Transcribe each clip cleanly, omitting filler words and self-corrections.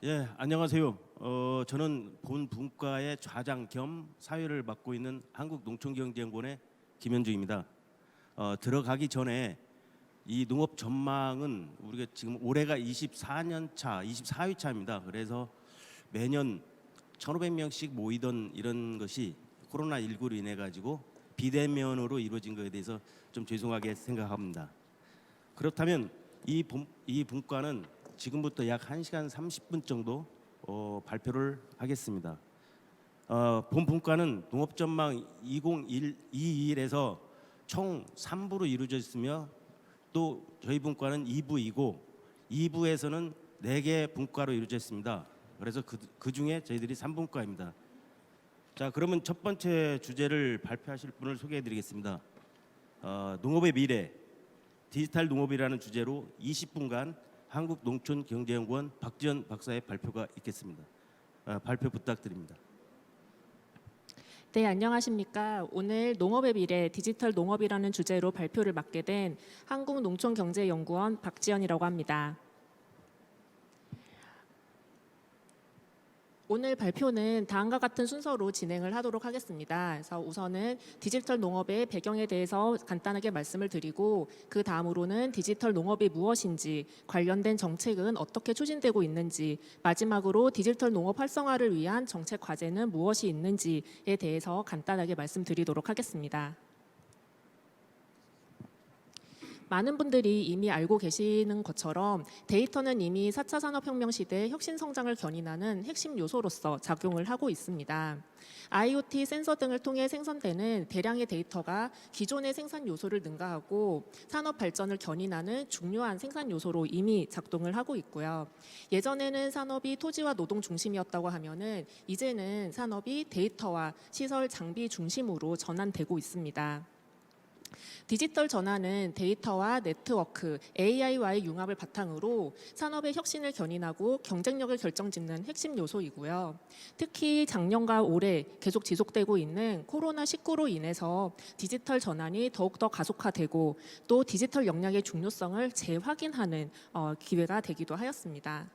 예, 안녕하세요. 저는 본 분과의 좌장 겸 사회를 맡고 있는 한국농촌경제연구원의 김현주입니다. 들어가기 전에 이 농업 전망은 우리가 지금 올해가 24년 차, 24회 차입니다. 그래서 매년 1,500명씩 모이던 이런 것이 코로나19로 인해 가지고 비대면으로 이루어진 것에 대해서 좀 죄송하게 생각합니다. 그렇다면 이 분과는 지금부터 약 1시간 30분 정도 발표를 하겠습니다. 본 분과는 농업전망 2021에서 총 3부로 이루어져 있으며 또 저희 분과는 2부이고 2부에서는 4개 분과로 이루어져 있습니다. 그래서 그 중에 저희들이 3분과입니다. 자, 그러면 첫 번째 주제를 발표하실 분을 소개해 드리겠습니다. 농업의 미래, 디지털 농업이라는 주제로 20분간 한국농촌경제연구원 박지연 박사의 발표가 있겠습니다. 발표 부탁드립니다. 네, 안녕하십니까. 오늘 농업의 미래, 디지털 농업이라는 주제로 발표를 맡게 된 한국농촌경제연구원 박지연이라고 합니다. 오늘 발표는 다음과 같은 순서로 진행을 하도록 하겠습니다. 그래서 우선은 디지털 농업의 배경에 대해서 간단하게 말씀을 드리고 그 다음으로는 디지털 농업이 무엇인지, 관련된 정책은 어떻게 추진되고 있는지, 마지막으로 디지털 농업 활성화를 위한 정책 과제는 무엇이 있는지에 대해서 간단하게 말씀드리도록 하겠습니다. 많은 분들이 이미 알고 계시는 것처럼 데이터는 이미 4차 산업혁명 시대 혁신 성장을 견인하는 핵심 요소로서 작용을 하고 있습니다. IoT 센서 등을 통해 생성되는 대량의 데이터가 기존의 생산 요소를 능가하고 산업 발전을 견인하는 중요한 생산 요소로 이미 작동을 하고 있고요. 예전에는 산업이 토지와 노동 중심이었다고 하면은 이제는 산업이 데이터와 시설 장비 중심으로 전환되고 있습니다. 디지털 전환은 데이터와 네트워크, AI와의 융합을 바탕으로 산업의 혁신을 견인하고 경쟁력을 결정짓는 핵심 요소이고요. 특히 작년과 올해 계속 지속되고 있는 코로나19로 인해서 디지털 전환이 더욱더 가속화되고 또 디지털 역량의 중요성을 재확인하는 기회가 되기도 하였습니다.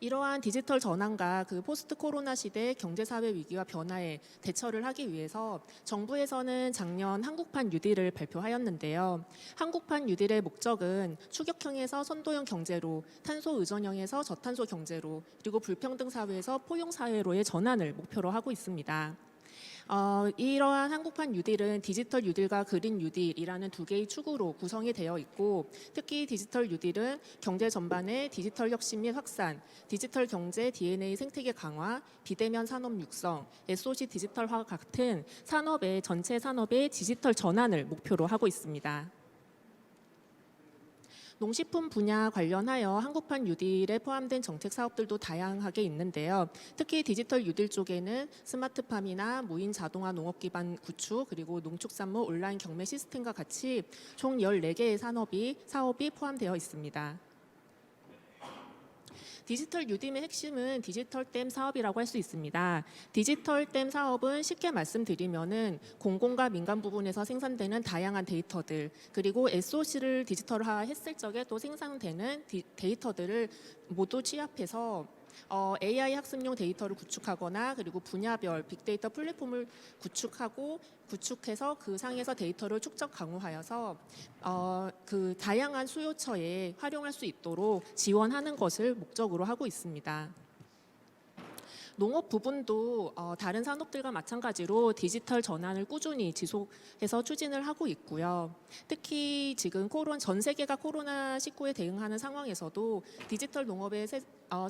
이러한 디지털 전환과 그 포스트 코로나 시대 경제사회 위기와 변화에 대처를 하기 위해서 정부에서는 작년 한국판 뉴딜을 발표하였는데요. 한국판 뉴딜의 목적은 추격형에서 선도형 경제로, 탄소 의존형에서 저탄소 경제로, 그리고 불평등 사회에서 포용 사회로의 전환을 목표로 하고 있습니다. 이러한 한국판 뉴딜은 디지털 뉴딜과 그린 뉴딜이라는 두 개의 축으로 구성이 되어 있고 특히 디지털 뉴딜은 경제 전반의 디지털 혁신 및 확산, 디지털 경제 DNA 생태계 강화, 비대면 산업 육성, SOC 디지털화 같은 전체 산업의 디지털 전환을 목표로 하고 있습니다. 농식품 분야 관련하여 한국판 뉴딜에 포함된 정책 사업들도 다양하게 있는데요. 특히 디지털 뉴딜 쪽에는 스마트팜이나 무인 자동화 농업 기반 구축, 그리고 농축산물 온라인 경매 시스템과 같이 총 14개의 사업이 포함되어 있습니다. 디지털 뉴딜의 핵심은 디지털댐 사업이라고 할 수 있습니다. 디지털댐 사업은 쉽게 말씀드리면은 공공과 민간 부분에서 생산되는 다양한 데이터들 그리고 SOC를 디지털화했을 적에 또 생산되는 데이터들을 모두 취합해서 AI 학습용 데이터를 구축하거나 그리고 분야별 빅데이터 플랫폼을 구축해서 그 상에서 데이터를 축적 강화하여서 그 다양한 수요처에 활용할 수 있도록 지원하는 것을 목적으로 하고 있습니다. 농업 부분도 다른 산업들과 마찬가지로 디지털 전환을 꾸준히 지속해서 추진을 하고 있고요. 특히 지금 전 세계가 코로나19에 대응하는 상황에서도 디지털 농업의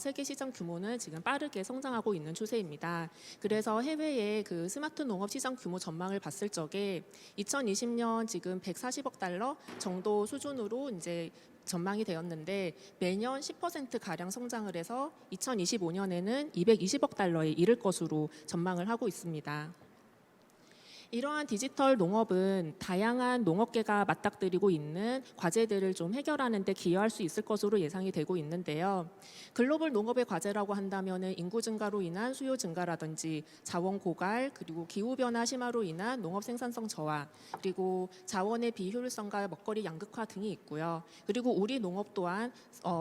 세계 시장 규모는 지금 빠르게 성장하고 있는 추세입니다. 그래서 해외의 그 스마트 농업 시장 규모 전망을 봤을 적에 2020년 지금 140억 달러 정도 수준으로 이제 전망이 되었는데 매년 10% 가량 성장을 해서 2025년에는 220억 달러에 이를 것으로 전망을 하고 있습니다. 이러한 디지털 농업은 다양한 농업계가 맞닥뜨리고 있는 과제들을 좀 해결하는 데 기여할 수 있을 것으로 예상이 되고 있는데요. 글로벌 농업의 과제라고 한다면 인구 증가로 인한 수요 증가라든지 자원 고갈, 그리고 기후 변화 심화로 인한 농업 생산성 저하, 그리고 자원의 비효율성과 먹거리 양극화 등이 있고요. 그리고 우리 농업 또한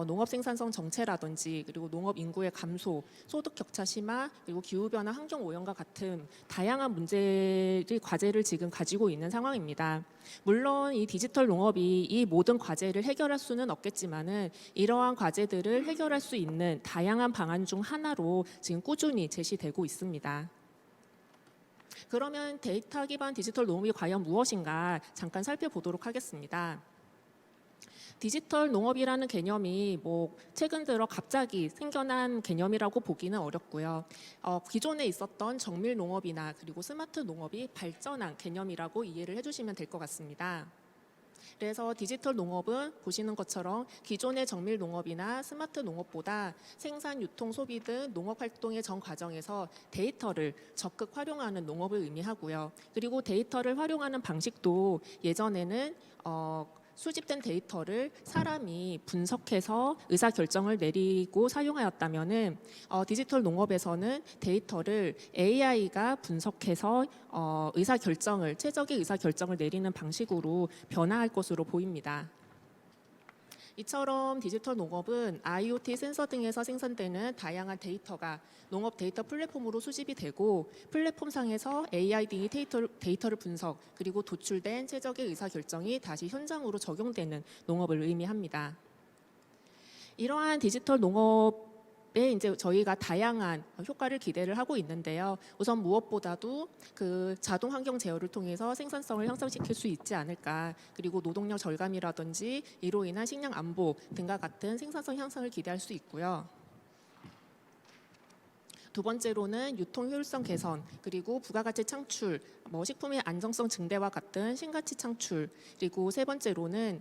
농업 생산성 정체라든지 그리고 농업 인구의 감소, 소득 격차 심화, 그리고 기후 변화, 환경 오염과 같은 다양한 과제를 지금 가지고 있는 상황입니다. 물론 이 디지털 농업이 이 모든 과제를 해결할 수는 없겠지만은 이러한 과제들을 해결할 수 있는 다양한 방안 중 하나로 지금 꾸준히 제시되고 있습니다. 그러면 데이터 기반 디지털 농업이 과연 무엇인가 잠깐 살펴보도록 하겠습니다. 디지털 농업이라는 개념이 최근 들어 갑자기 생겨난 개념이라고 보기는 어렵고요. 기존에 있었던 정밀 농업이나 그리고 스마트 농업이 발전한 개념이라고 이해를 해주시면 될 것 같습니다. 그래서 디지털 농업은 보시는 것처럼 기존의 정밀 농업이나 스마트 농업보다 생산, 유통, 소비 등 농업 활동의 전 과정에서 데이터를 적극 활용하는 농업을 의미하고요. 그리고 데이터를 활용하는 방식도 예전에는 수집된 데이터를 사람이 분석해서 의사결정을 내리고 사용하였다면은 디지털 농업에서는 데이터를 AI가 분석해서 최적의 의사결정을 내리는 방식으로 변화할 것으로 보입니다. 이처럼 디지털 농업은 IoT 센서 등에서 생산되는 다양한 데이터가 농업 데이터 플랫폼으로 수집이 되고 플랫폼상에서 AI 등이 데이터를 분석 그리고 도출된 최적의 의사결정이 다시 현장으로 적용되는 농업을 의미합니다. 이러한 디지털 농업에 이제 저희가 다양한 효과를 기대를 하고 있는데요. 우선 무엇보다도 그 자동 환경 제어를 통해서 생산성을 향상시킬 수 있지 않을까. 그리고 노동력 절감이라든지 이로 인한 식량 안보 등과 같은 생산성 향상을 기대할 수 있고요. 두 번째로는 유통 효율성 개선, 그리고 부가가치 창출, 식품의 안정성 증대와 같은 신가치 창출, 그리고 세 번째로는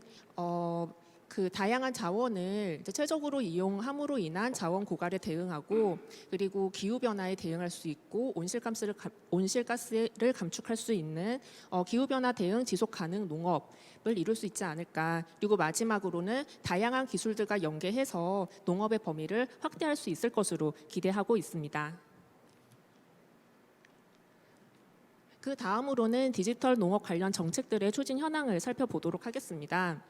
그 다양한 자원을 최적으로 이용함으로 인한 자원 고갈에 대응하고 그리고 기후 변화에 대응할 수 있고 온실가스를 감축할 수 있는 기후 변화 대응 지속 가능 농업을 이룰 수 있지 않을까. 그리고 마지막으로는 다양한 기술들과 연계해서 농업의 범위를 확대할 수 있을 것으로 기대하고 있습니다. 그 다음으로는 디지털 농업 관련 정책들의 추진 현황을 살펴보도록 하겠습니다.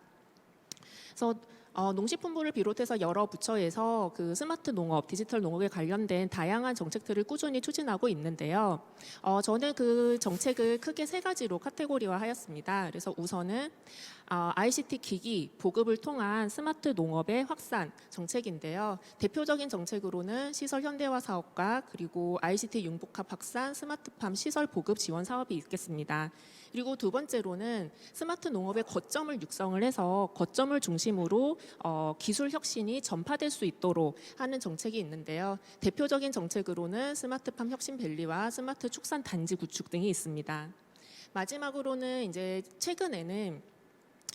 그래서 농식품부를 비롯해서 여러 부처에서 그 스마트 농업, 디지털 농업에 관련된 다양한 정책들을 꾸준히 추진하고 있는데요. 저는 그 정책을 크게 세 가지로 카테고리화하였습니다. 그래서 우선은 ICT 기기 보급을 통한 스마트 농업의 확산 정책인데요. 대표적인 정책으로는 시설 현대화 사업과 그리고 ICT 융복합 확산 스마트팜 시설 보급 지원 사업이 있겠습니다. 그리고 두 번째로는 스마트 농업의 거점을 육성을 해서 거점을 중심으로 기술 혁신이 전파될 수 있도록 하는 정책이 있는데요. 대표적인 정책으로는 스마트팜 혁신밸리와 스마트 축산 단지 구축 등이 있습니다. 마지막으로는 이제 최근에는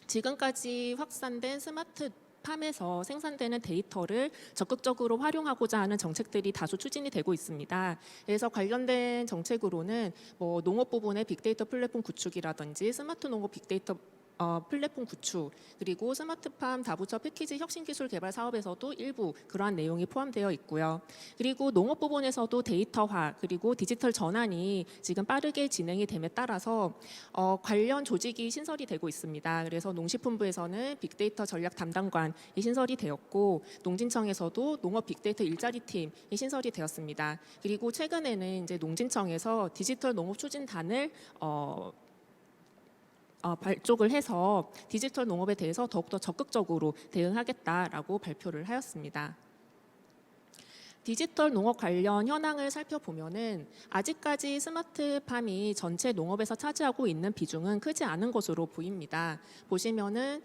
지금까지 확산된 스마트 팜에서 생산되는 데이터를 적극적으로 활용하고자 하는 정책들이 다수 추진이 되고 있습니다. 그래서 관련된 정책으로는 농업 부분의 빅데이터 플랫폼 구축이라든지 스마트 농업 빅데이터 플랫폼 구축, 그리고 스마트팜 다부처 패키지 혁신기술 개발 사업에서도 일부 그러한 내용이 포함되어 있고요. 그리고 농업 부분에서도 데이터화 그리고 디지털 전환이 지금 빠르게 진행이 됨에 따라서 관련 조직이 신설이 되고 있습니다. 그래서 농식품부에서는 빅데이터 전략 담당관이 신설이 되었고 농진청에서도 농업 빅데이터 일자리 팀이 신설이 되었습니다. 그리고 최근에는 이제 농진청에서 디지털 농업 추진단을 발족을 해서 디지털 농업에 대해서 더욱더 적극적으로 대응하겠다라고 발표를 하였습니다. 디지털 농업 관련 현황을 살펴보면은 아직까지 스마트팜이 전체 농업에서 차지하고 있는 비중은 크지 않은 것으로 보입니다. 보시면은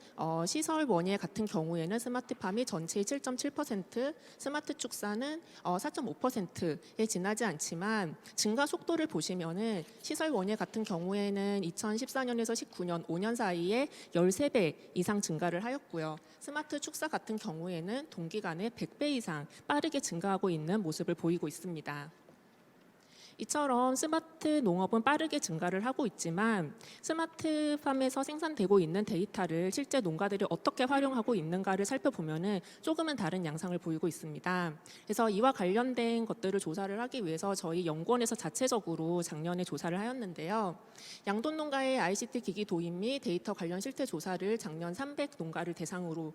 시설 원예 같은 경우에는 스마트팜이 전체의 7.7%, 스마트 축사는 4.5%에 지나지 않지만 증가 속도를 보시면은 시설 원예 같은 경우에는 2014년에서 19년 5년 사이에 13배 이상 증가를 하였고요. 스마트 축사 같은 경우에는 동기간에 100배 이상 빠르게 증가하고 있는 모습을 보이고 있습니다. 이처럼 스마트 농업은 빠르게 증가를 하고 있지만 스마트팜에서 생산되고 있는 데이터를 실제 농가들이 어떻게 활용하고 있는가를 살펴보면은 조금은 다른 양상을 보이고 있습니다. 그래서 이와 관련된 것들을 조사를 하기 위해서 저희 연구원에서 자체적으로 작년에 조사를 하였는데요. 양돈 농가의 ICT 기기 도입 및 데이터 관련 실태 조사를 작년 300 농가를 대상으로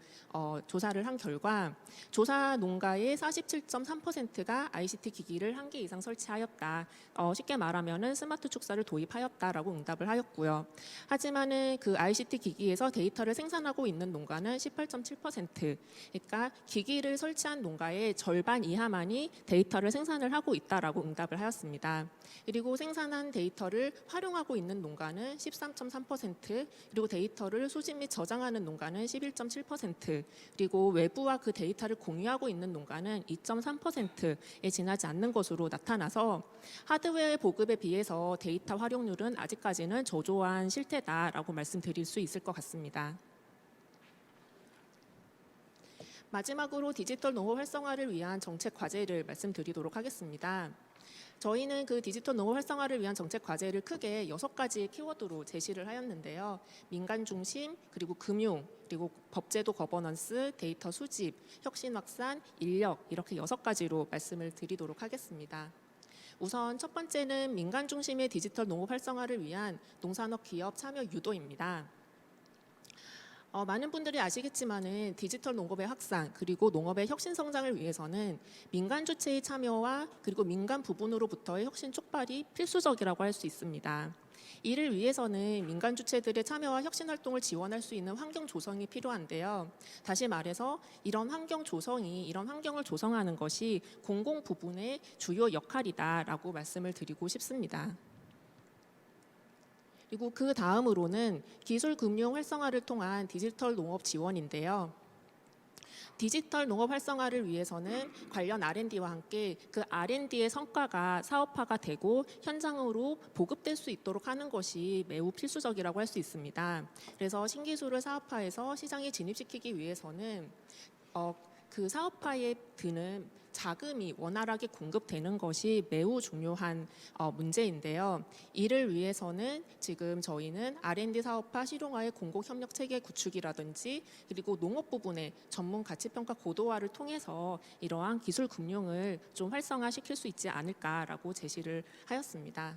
조사를 한 결과 조사 농가의 47.3%가 ICT 기기를 한 개 이상 설치하였다. 쉽게 말하면은 스마트 축사를 도입하였다라고 응답을 하였고요. 하지만은 그 ICT 기기에서 데이터를 생산하고 있는 농가는 18.7%. 그러니까 기기를 설치한 농가의 절반 이하만이 데이터를 생산을 하고 있다라고 응답을 하였습니다. 그리고 생산한 데이터를 활용하고 있는 농가는 13.3%, 그리고 데이터를 수집 및 저장하는 농가는 11.7%, 그리고 외부와 그 데이터를 공유하고 있는 농가는 2.3%에 지나지 않는 것으로 나타나서 하드웨어 보급에 비해서 데이터 활용률은 아직까지는 저조한 실태다라고 말씀드릴 수 있을 것 같습니다. 마지막으로 디지털 농업 활성화를 위한 정책 과제를 말씀드리도록 하겠습니다. 저희는 그 디지털 농업 활성화를 위한 정책 과제를 크게 6가지의 키워드로 제시를 하였는데요. 민간 중심, 그리고 금융, 그리고 법제도 거버넌스, 데이터 수집, 혁신 확산, 인력 이렇게 6가지로 말씀을 드리도록 하겠습니다. 우선 첫 번째는 민간 중심의 디지털 농업 활성화를 위한 농산업 기업 참여 유도입니다. 많은 분들이 아시겠지만은 디지털 농업의 확산 그리고 농업의 혁신 성장을 위해서는 민간 주체의 참여와 그리고 민간 부분으로부터의 혁신 촉발이 필수적이라고 할 수 있습니다. 이를 위해서는 민간 주체들의 참여와 혁신 활동을 지원할 수 있는 환경 조성이 필요한데요. 다시 말해서 이런 환경 조성이 이런 환경을 조성하는 것이 공공 부분의 주요 역할이다라고 말씀을 드리고 싶습니다. 그리고 그 다음으로는 기술 금융 활성화를 통한 디지털 농업 지원인데요. 디지털 농업 활성화를 위해서는 관련 R&D와 함께 그 R&D의 성과가 사업화가 되고 현장으로 보급될 수 있도록 하는 것이 매우 필수적이라고 할 수 있습니다. 그래서 신기술을 사업화해서 시장에 진입시키기 위해서는 그 사업화에 드는 자금이 원활하게 공급되는 것이 매우 중요한 문제인데요. 이를 위해서는 지금 저희는 R&D 사업화 실용화의 공공협력 체계 구축이라든지 그리고 농업 부분의 전문 가치평가 고도화를 통해서 이러한 기술 금융을 좀 활성화시킬 수 있지 않을까라고 제시를 하였습니다.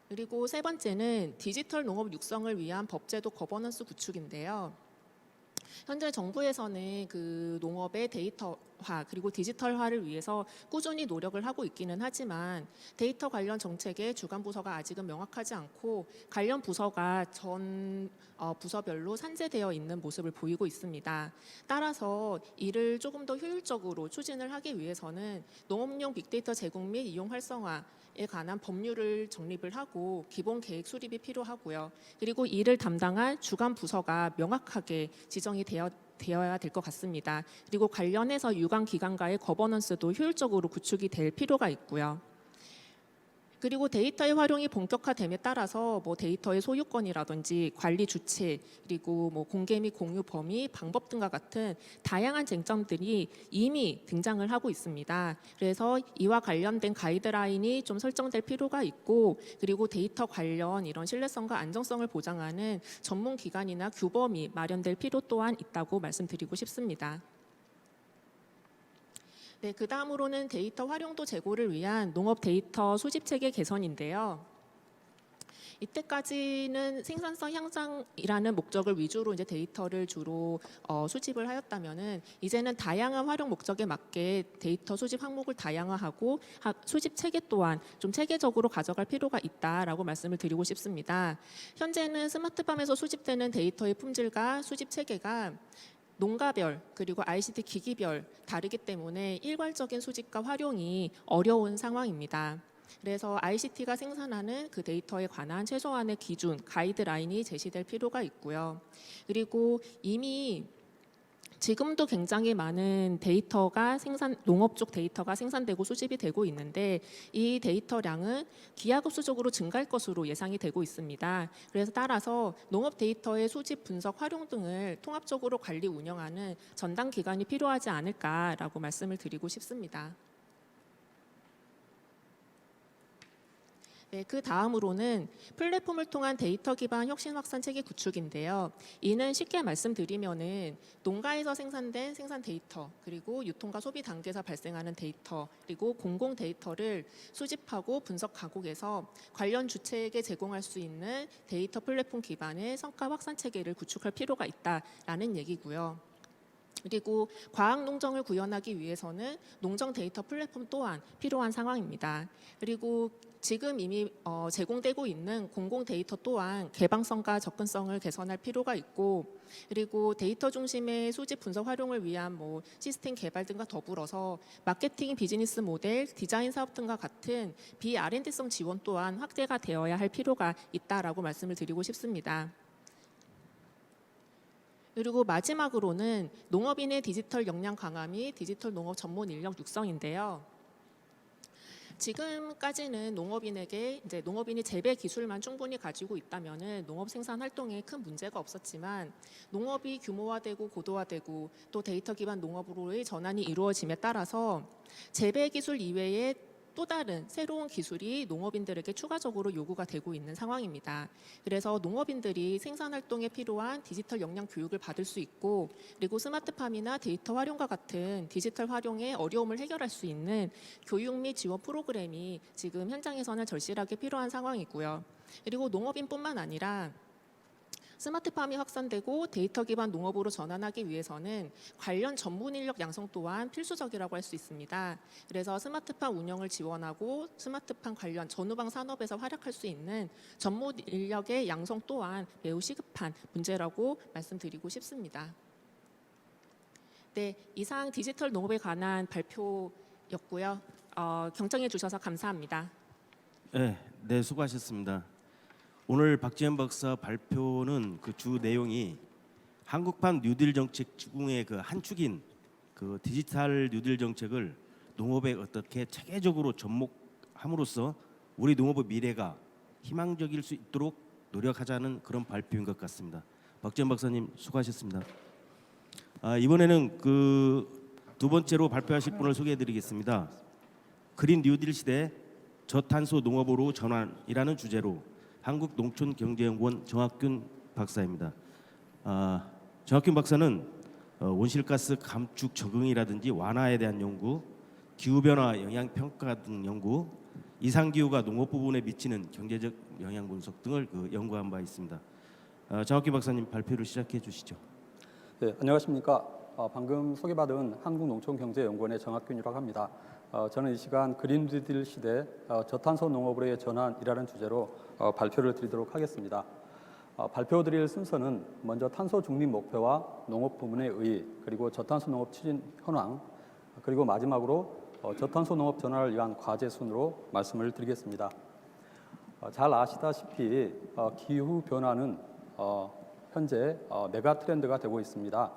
그리고 세 번째는 디지털 농업 육성을 위한 법제도 거버넌스 구축인데요. 현재 정부에서는 그 농업의 데이터화 그리고 디지털화를 위해서 꾸준히 노력을 하고 있기는 하지만 데이터 관련 정책의 주관 부서가 아직은 명확하지 않고 관련 부서가 전 부서별로 산재되어 있는 모습을 보이고 있습니다. 따라서 이를 조금 더 효율적으로 추진을 하기 위해서는 농업용 빅데이터 제공 및 이용 활성화에 관한 법률을 정립을 하고 기본 계획 수립이 필요하고요. 그리고 이를 담당할 주관 부서가 명확하게 지정이 되어야 될 것 같습니다. 그리고 관련해서 유관 기관과의 거버넌스도 효율적으로 구축이 될 필요가 있고요. 그리고 데이터의 활용이 본격화됨에 따라서 뭐 데이터의 소유권이라든지 관리 주체 그리고 뭐 공개 및 공유 범위 방법 등과 같은 다양한 쟁점들이 이미 등장을 하고 있습니다. 그래서 이와 관련된 가이드라인이 좀 설정될 필요가 있고 그리고 데이터 관련 이런 신뢰성과 안정성을 보장하는 전문 기관이나 규범이 마련될 필요 또한 있다고 말씀드리고 싶습니다. 네, 그 다음으로는 데이터 활용도 제고를 위한 농업 데이터 수집 체계 개선인데요. 이때까지는 생산성 향상이라는 목적을 위주로 이제 데이터를 주로 수집을 하였다면은 이제는 다양한 활용 목적에 맞게 데이터 수집 항목을 다양화하고 수집 체계 또한 좀 체계적으로 가져갈 필요가 있다라고 말씀을 드리고 싶습니다. 현재는 스마트팜에서 수집되는 데이터의 품질과 수집 체계가 농가별 그리고 ICT 기기별 다르기 때문에 일괄적인 수집과 활용이 어려운 상황입니다. 그래서 ICT가 생산하는 그 데이터에 관한 최소한의 기준, 가이드라인이 제시될 필요가 있고요. 그리고 이미 지금도 굉장히 많은 데이터가 농업 쪽 데이터가 생산되고 수집이 되고 있는데 이 데이터량은 기하급수적으로 증가할 것으로 예상이 되고 있습니다. 그래서 따라서 농업 데이터의 수집, 분석, 활용 등을 통합적으로 관리 운영하는 전담 기관이 필요하지 않을까라고 말씀을 드리고 싶습니다. 네, 그 다음으로는 플랫폼을 통한 데이터 기반 혁신 확산 체계 구축인데요. 이는 쉽게 말씀드리면은 농가에서 생산된 생산 데이터, 그리고 유통과 소비 단계에서 발생하는 데이터, 그리고 공공 데이터를 수집하고 분석 가공해서 관련 주체에게 제공할 수 있는 데이터 플랫폼 기반의 성과 확산 체계를 구축할 필요가 있다라는 얘기고요. 그리고 과학 농정을 구현하기 위해서는 농정 데이터 플랫폼 또한 필요한 상황입니다. 그리고 지금 이미 제공되고 있는 공공 데이터 또한 개방성과 접근성을 개선할 필요가 있고, 그리고 데이터 중심의 수집 분석 활용을 위한 시스템 개발 등과 더불어서 마케팅 비즈니스 모델, 디자인 사업 등과 같은 비R&D성 지원 또한 확대가 되어야 할 필요가 있다라고 말씀을 드리고 싶습니다. 그리고 마지막으로는 농업인의 디지털 역량 강화 및 디지털 농업 전문 인력 육성인데요. 지금까지는 농업인이 재배 기술만 충분히 가지고 있다면은 농업 생산 활동에 큰 문제가 없었지만, 농업이 규모화되고 고도화되고 또 데이터 기반 농업으로의 전환이 이루어짐에 따라서 재배 기술 이외에 또 다른 새로운 기술이 농업인들에게 추가적으로 요구가 되고 있는 상황입니다. 그래서 농업인들이 생산 활동에 필요한 디지털 역량 교육을 받을 수 있고, 그리고 스마트팜이나 데이터 활용과 같은 디지털 활용의 어려움을 해결할 수 있는 교육 및 지원 프로그램이 지금 현장에서는 절실하게 필요한 상황이고요. 그리고 농업인뿐만 아니라 스마트팜이 확산되고 데이터 기반 농업으로 전환하기 위해서는 관련 전문 인력 양성 또한 필수적이라고 할 수 있습니다. 그래서 스마트팜 운영을 지원하고 스마트팜 관련 전후방 산업에서 활약할 수 있는 전문 인력의 양성 또한 매우 시급한 문제라고 말씀드리고 싶습니다. 네, 이상 디지털 농업에 관한 발표였고요. 경청해 주셔서 감사합니다. 네, 수고하셨습니다. 오늘 박지현 박사 발표는 그 주 내용이 한국판 뉴딜 정책 중의 그 한 축인 그 디지털 뉴딜 정책을 농업에 어떻게 체계적으로 접목함으로써 우리 농업의 미래가 희망적일 수 있도록 노력하자는 그런 발표인 것 같습니다. 박지현 박사님 수고하셨습니다. 이번에는 그 두 번째로 발표하실 분을 소개해드리겠습니다. 그린 뉴딜 시대 저탄소 농업으로 전환이라는 주제로 한국농촌경제연구원 정학균 박사입니다. 정학균 박사는 온실가스 감축 적응이라든지 완화에 대한 연구, 기후변화 영향평가 등 연구, 이상기후가 농업 부분에 미치는 경제적 영향 분석 등을 연구한 바 있습니다. 정학균 박사님 발표를 시작해 주시죠. 네, 안녕하십니까. 방금 소개받은 한국농촌경제연구원의 정학균이라고 합니다. 저는 이 시간 그린 뉴딜 시대 저탄소 농업으로의 전환이라는 주제로 발표를 드리도록 하겠습니다. 발표드릴 순서는 먼저 탄소 중립 목표와 농업 부문의 의의, 그리고 저탄소 농업 추진 현황, 그리고 마지막으로 저탄소 농업 전환을 위한 과제 순으로 말씀을 드리겠습니다. 잘 아시다시피 기후 변화는 현재 메가 트렌드가 되고 있습니다.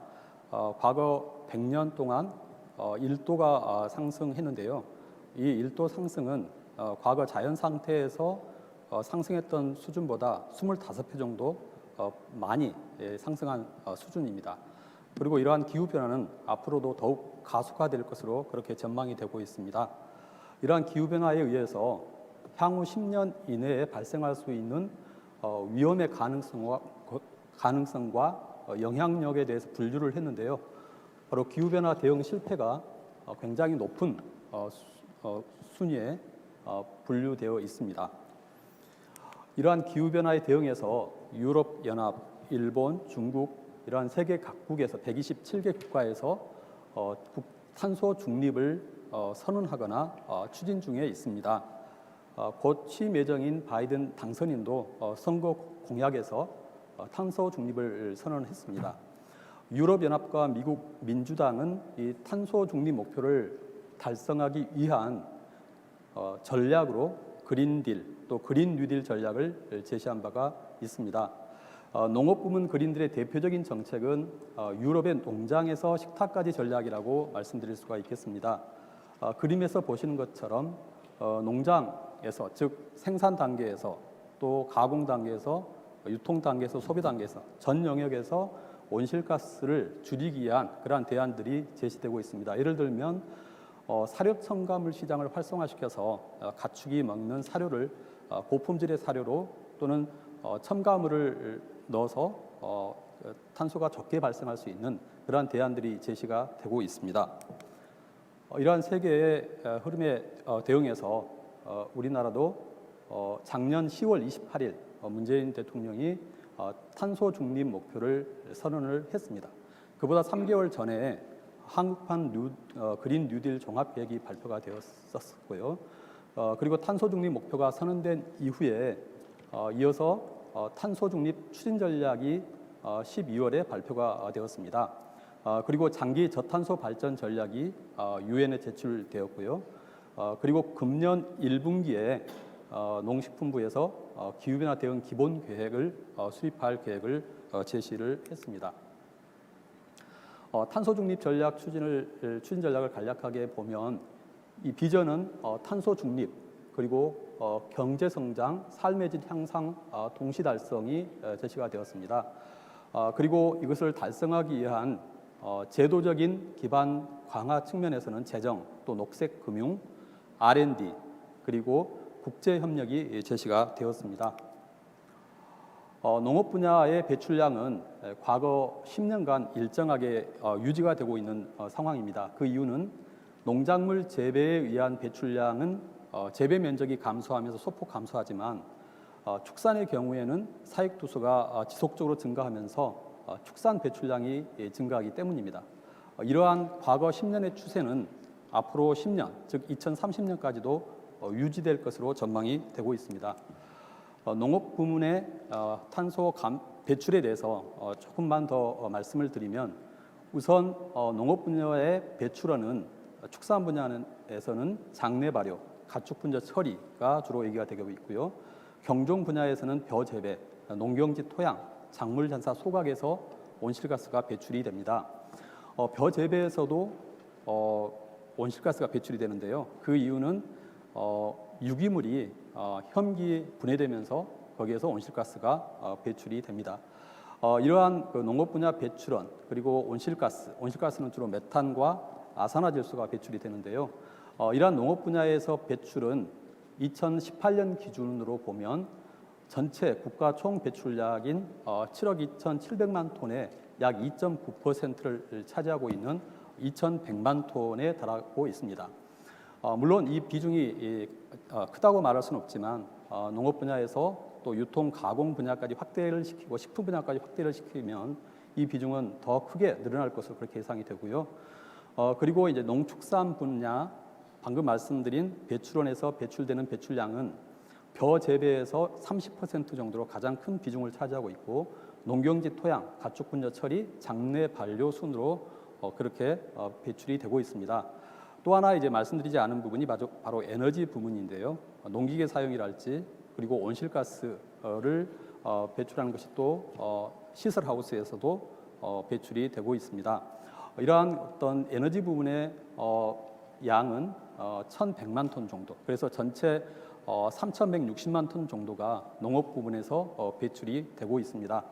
과거 100년 동안 1도가 상승했는데요. 이 1도 상승은 과거 자연 상태에서 상승했던 수준보다 25배 정도 많이 상승한 수준입니다. 그리고 이러한 기후 변화는 앞으로도 더욱 가속화될 것으로 그렇게 전망이 되고 있습니다. 이러한 기후 변화에 의해서 향후 10년 이내에 발생할 수 있는 위험의 가능성과 영향력에 대해서 분류를 했는데요. 바로 기후변화 대응 실패가 굉장히 높은 순위에 분류되어 있습니다. 이러한 기후변화에 대응해서 유럽연합, 일본, 중국 이러한 세계 각국에서 127개 국가에서 탄소 중립을 선언하거나 추진 중에 있습니다. 곧 취임 예정인 바이든 당선인도 선거 공약에서 탄소 중립을 선언했습니다. 유럽연합과 미국 민주당은 이 탄소 중립 목표를 달성하기 위한 전략으로 그린딜 또 그린 뉴딜 전략을 제시한 바가 있습니다. 농업 부문 그린딜의 대표적인 정책은 유럽의 농장에서 식탁까지 전략이라고 말씀드릴 수가 있겠습니다. 그림에서 보시는 것처럼 농장에서 즉 생산 단계에서 또 가공 단계에서 유통 단계에서 소비 단계에서 전 영역에서 온실가스를 줄이기 위한 그러한 대안들이 제시되고 있습니다. 예를 들면 사료 첨가물 시장을 활성화시켜서 가축이 먹는 사료를 고품질의 사료로 또는 첨가물을 넣어서 탄소가 적게 발생할 수 있는 그러한 대안들이 제시가 되고 있습니다. 이러한 세계의 흐름에 대응해서 우리나라도 작년 10월 28일 문재인 대통령이 탄소 중립 목표를 선언을 했습니다. 그보다 3개월 전에 한국판 그린 뉴딜 종합 계획이 발표가 되었었고요. 그리고 탄소 중립 목표가 선언된 이후에 이어서 탄소 중립 추진 전략이 12월에 발표가 되었습니다. 그리고 장기 저탄소 발전 전략이 유엔에 제출되었고요. 그리고 금년 1분기에 농식품부에서 기후변화 대응 기본 계획을 수립할 계획을 제시를 했습니다. 탄소 중립 전략 추진 전략을 간략하게 보면 이 비전은 탄소 중립 그리고 경제 성장, 삶의 질 향상 동시 달성이 제시가 되었습니다. 그리고 이것을 달성하기 위한 제도적인 기반 강화 측면에서는 재정, 또 녹색 금융, R&D 그리고 국제 협력이 제시가 되었습니다. 농업 분야의 배출량은 과거 10년간 일정하게 유지가 되고 있는 상황입니다. 그 이유는 농작물 재배에 의한 배출량은 재배 면적이 감소하면서 소폭 감소하지만 축산의 경우에는 사육 두수가 지속적으로 증가하면서 축산 배출량이 증가하기 때문입니다. 이러한 과거 10년의 추세는 앞으로 10년, 즉 2030년까지도 유지될 것으로 전망이 되고 있습니다. 농업 부문의 탄소 배출에 대해서 조금만 더 말씀을 드리면 우선 농업 분야의 배출원은 축산 분야에서는 장내 발효, 가축 분자 처리가 주로 얘기가 되고 있고요. 경종 분야에서는 벼 재배, 농경지 토양, 작물 잔사 소각에서 온실가스가 배출이 됩니다. 벼 재배에서도 온실가스가 배출이 되는데요. 그 이유는 유기물이 혐기 분해되면서 거기에서 온실가스가 배출이 됩니다. 이러한 농업 분야 배출원 그리고 온실가스는 주로 메탄과 아산화질소가 배출이 되는데요. 이러한 농업 분야에서 배출은 2018년 기준으로 보면 전체 국가 총 배출량인 7억 2,700만 톤의 약 2.9%를 차지하고 있는 2,100만 톤에 달하고 있습니다. 물론 이 비중이 크다고 말할 수는 없지만 농업 분야에서 또 유통 가공 분야까지 확대를 시키고 식품 분야까지 확대를 시키면 이 비중은 더 크게 늘어날 것으로 그렇게 예상이 되고요. 그리고 이제 농축산 분야 방금 말씀드린 배출원에서 배출되는 배출량은 벼 재배에서 30% 정도로 가장 큰 비중을 차지하고 있고 농경지 토양, 가축 분자 처리, 장내 반려 순으로 그렇게 배출이 되고 있습니다. 또 하나 이제 말씀드리지 않은 부분이 바로 에너지 부분인데요. 농기계 사용이랄지 그리고 온실가스를 배출하는 것이 또 시설 하우스에서도 배출이 되고 있습니다. 이러한 어떤 에너지 부분의 양은 1,100만 톤 정도. 그래서 전체 3,160만 톤 정도가 농업 부분에서 배출이 되고 있습니다.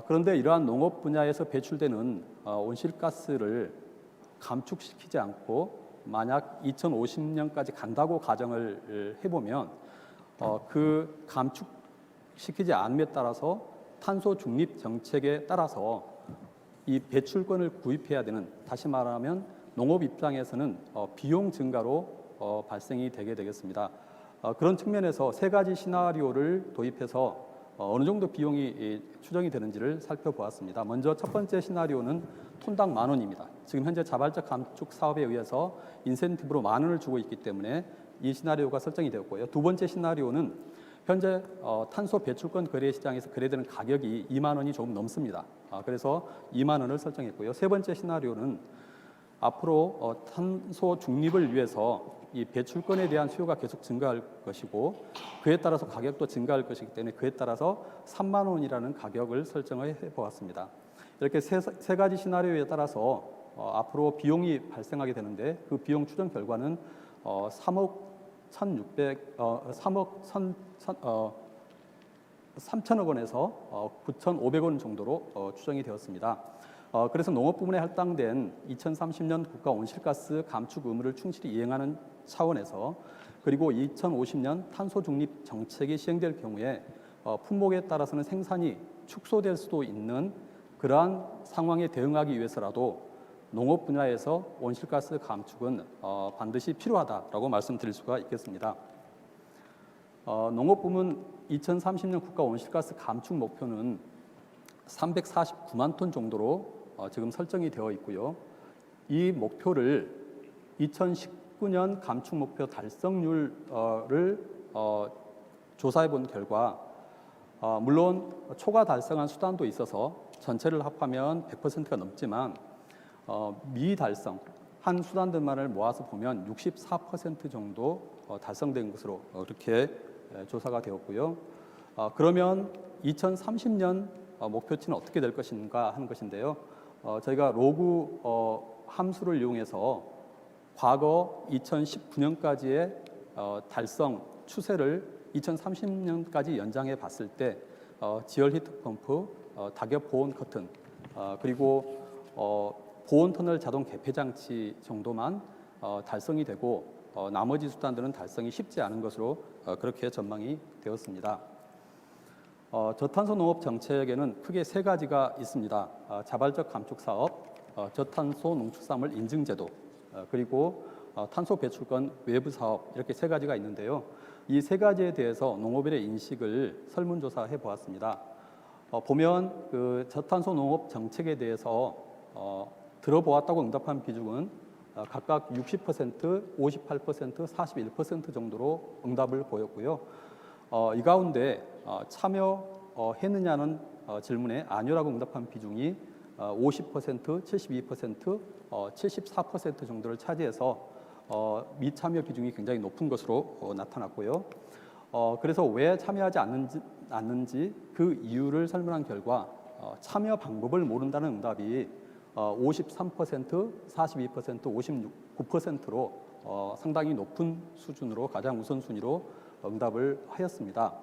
그런데 이러한 농업 분야에서 배출되는 온실가스를 감축시키지 않고 만약 2050년까지 간다고 가정을 해보면 그 감축시키지 않음에 따라서 탄소 중립 정책에 따라서 이 배출권을 구입해야 되는, 다시 말하면 농업 입장에서는 비용 증가로 발생이 되게 되겠습니다. 그런 측면에서 세 가지 시나리오를 도입해서 어느 정도 비용이 추정이 되는지를 살펴보았습니다. 먼저 첫 번째 시나리오는 톤당 10,000원입니다. 지금 현재 자발적 감축 사업에 의해서 인센티브로 10,000원을 주고 있기 때문에 이 시나리오가 설정이 되었고요. 두 번째 시나리오는 현재 탄소 배출권 거래 시장에서 거래되는 가격이 20,000원이 조금 넘습니다. 그래서 20,000원을 설정했고요. 세 번째 시나리오는 앞으로 탄소 중립을 위해서 이 배출권에 대한 수요가 계속 증가할 것이고 그에 따라서 가격도 증가할 것이기 때문에 그에 따라서 30,000원이라는 가격을 설정을 해보았습니다. 이렇게 세 가지 시나리오에 따라서 앞으로 비용이 발생하게 되는데 그 비용 추정 결과는 3억 3천억 원에서 9,500원 정도로 추정이 되었습니다. 그래서 농업 부문에 할당된 2030년 국가 온실가스 감축 의무를 충실히 이행하는 차원에서 그리고 2050년 탄소 중립 정책이 시행될 경우에 품목에 따라서는 생산이 축소될 수도 있는 그러한 상황에 대응하기 위해서라도 농업 분야에서 온실가스 감축은 반드시 필요하다라고 말씀드릴 수가 있겠습니다. 농업부문 2030년 국가 온실가스 감축 목표는 349만 톤 정도로 지금 설정이 되어 있고요. 이 목표를 2019년 감축 목표 달성률을 조사해 본 결과 물론 초과 달성한 수단도 있어서 전체를 합하면 100%가 넘지만 미달성 한 수단들만을 모아서 보면 64% 정도 달성된 것으로 그렇게 조사가 되었고요. 그러면 2030년 목표치는 어떻게 될 것인가 하는 것인데요. 저희가 로그 함수를 이용해서 과거 2019년까지의 달성 추세를 2030년까지 연장해 봤을 때 지열 히트펌프, 낙엽 보온 커튼, 그리고 보온 터널 자동 개폐 장치 정도만 달성이 되고 나머지 수단들은 달성이 쉽지 않은 것으로 그렇게 전망이 되었습니다. 저탄소 농업 정책에는 크게 세 가지가 있습니다. 자발적 감축 사업, 저탄소 농축산물 인증 제도, 그리고 탄소 배출권 외부 사업 이렇게 세 가지가 있는데요. 이 세 가지에 대해서 농업인의 인식을 설문조사해 보았습니다. 보면 그 저탄소 농업 정책에 대해서 들어보았다고 응답한 비중은 각각 60%, 58%, 41% 정도로 응답을 보였고요. 이 가운데 참여했느냐는 질문에 아니라고 응답한 비중이 50%, 72%, 74% 정도를 차지해서 미참여 비중이 굉장히 높은 것으로 나타났고요. 그래서 왜 참여하지 않는지 그 이유를 설문한 결과 참여 방법을 모른다는 응답이 53%, 42%, 59%로 상당히 높은 수준으로 가장 우선순위로 응답을 하였습니다.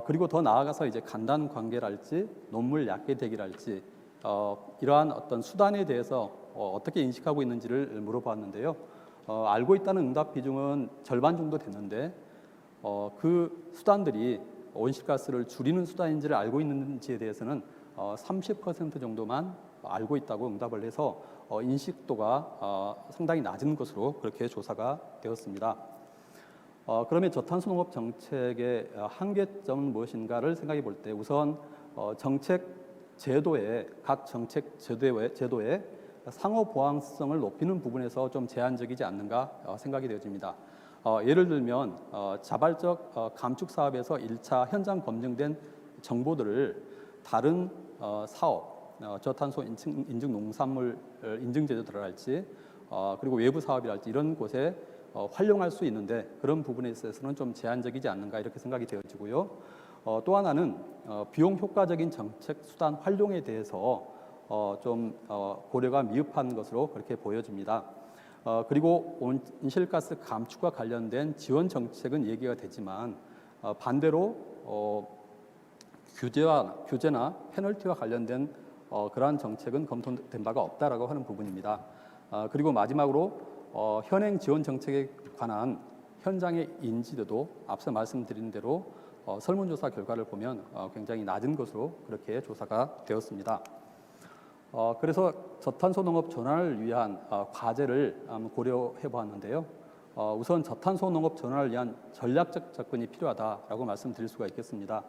그리고 더 나아가서 이제 간단 관계랄지 논물 약계 대기랄지 이러한 어떤 수단에 대해서 어떻게 인식하고 있는지를 물어봤는데요. 알고 있다는 응답 비중은 절반 정도 됐는데 그 수단들이 온실가스를 줄이는 수단인지를 알고 있는지에 대해서는 30% 정도만 알고 있다고 응답을 해서 인식도가 상당히 낮은 것으로 그렇게 조사가 되었습니다. 그러면 저탄소 농업 정책의 한계점은 무엇인가를 생각해 볼 때 우선 정책 제도의 각 정책 제도의 상호 보완성을 높이는 부분에서 좀 제한적이지 않는가 생각이 되어집니다. 예를 들면 자발적 감축 사업에서 1차 현장 검증된 정보들을 다른 사업, 저탄소 인증 농산물 인증 제도들할지 그리고 외부 사업이랄지 이런 곳에 활용할 수 있는데 그런 부분에 있어서는 좀 제한적이지 않는가 이렇게 생각이 되어지고요. 또 하나는 비용 효과적인 정책 수단 활용에 대해서 좀 고려가 미흡한 것으로 그렇게 보여집니다. 그리고 온실가스 감축과 관련된 지원 정책은 얘기가 되지만 반대로 규제나 페널티와 관련된 그러한 정책은 검토된 바가 없다라고 하는 부분입니다. 그리고 마지막으로 현행 지원 정책에 관한 현장의 인지도도 앞서 말씀드린 대로 설문조사 결과를 보면 굉장히 낮은 것으로 그렇게 조사가 되었습니다. 그래서 저탄소 농업 전환을 위한 과제를 고려해 보았는데요. 우선 저탄소 농업 전환을 위한 전략적 접근이 필요하다라고 말씀드릴 수가 있겠습니다.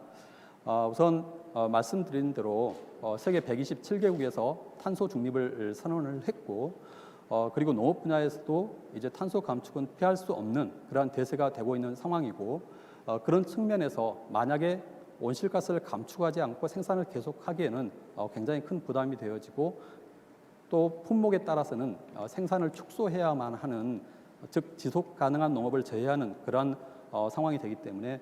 우선 말씀드린 대로 세계 127개국에서 탄소 중립을 선언을 했고 그리고 농업 분야에서도 이제 탄소 감축은 피할 수 없는 그러한 대세가 되고 있는 상황이고 그런 측면에서 만약에 온실가스를 감축하지 않고 생산을 계속하기에는 굉장히 큰 부담이 되어지고 또 품목에 따라서는 생산을 축소해야만 하는 즉 지속 가능한 농업을 제외하는 그러한 상황이 되기 때문에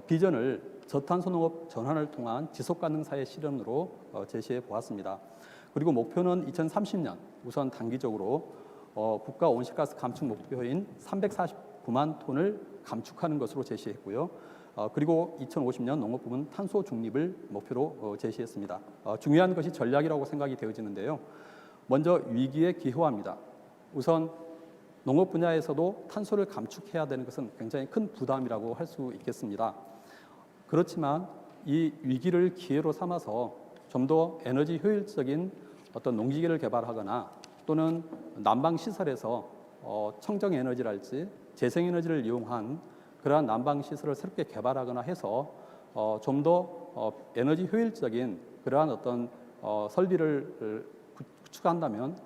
비전을 저탄소 농업 전환을 통한 지속 가능 사회 실현으로 제시해 보았습니다. 그리고 목표는 2030년 우선 단기적으로 국가 온실가스 감축 목표인 349만 톤을 감축하는 것으로 제시했고요. 그리고 2050년 농업부문 탄소 중립을 목표로 제시했습니다. 중요한 것이 전략이라고 생각이 되어지는데요. 먼저 위기에 기여합니다. 우선 농업 분야에서도 탄소를 감축해야 되는 것은 굉장히 큰 부담이라고 할 수 있겠습니다. 그렇지만 이 위기를 기회로 삼아서 좀 더 에너지 효율적인 어떤 농기계를 개발하거나 또는 난방 시설에서 청정 에너지랄지 재생 에너지를 이용한 그러한 난방 시설을 새롭게 개발하거나 해서 좀 더 에너지 효율적인 그러한 어떤 설비를 구축한다면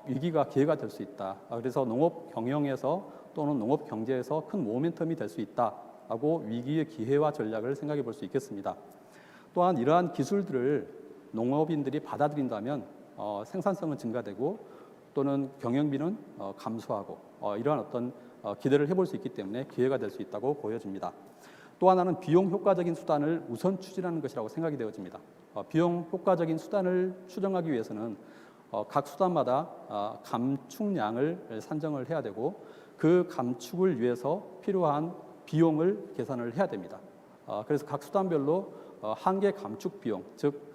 위기가 기회가 될 수 있다. 그래서 농업 경영에서 또는 농업 경제에서 큰 모멘텀이 될 수 있다라고 위기의 기회와 전략을 생각해 볼 수 있겠습니다. 또한 이러한 기술들을 농업인들이 받아들인다면 생산성은 증가되고 또는 경영비는 감소하고 이러한 어떤 기대를 해볼 수 있기 때문에 기회가 될 수 있다고 보여집니다. 또 하나는 비용 효과적인 수단을 우선 추진하는 것이라고 생각이 되어집니다. 비용 효과적인 수단을 추정하기 위해서는 각 수단마다 감축량을 산정을 해야 되고 그 감축을 위해서 필요한 비용을 계산을 해야 됩니다. 그래서 각 수단별로 한계 감축 비용, 즉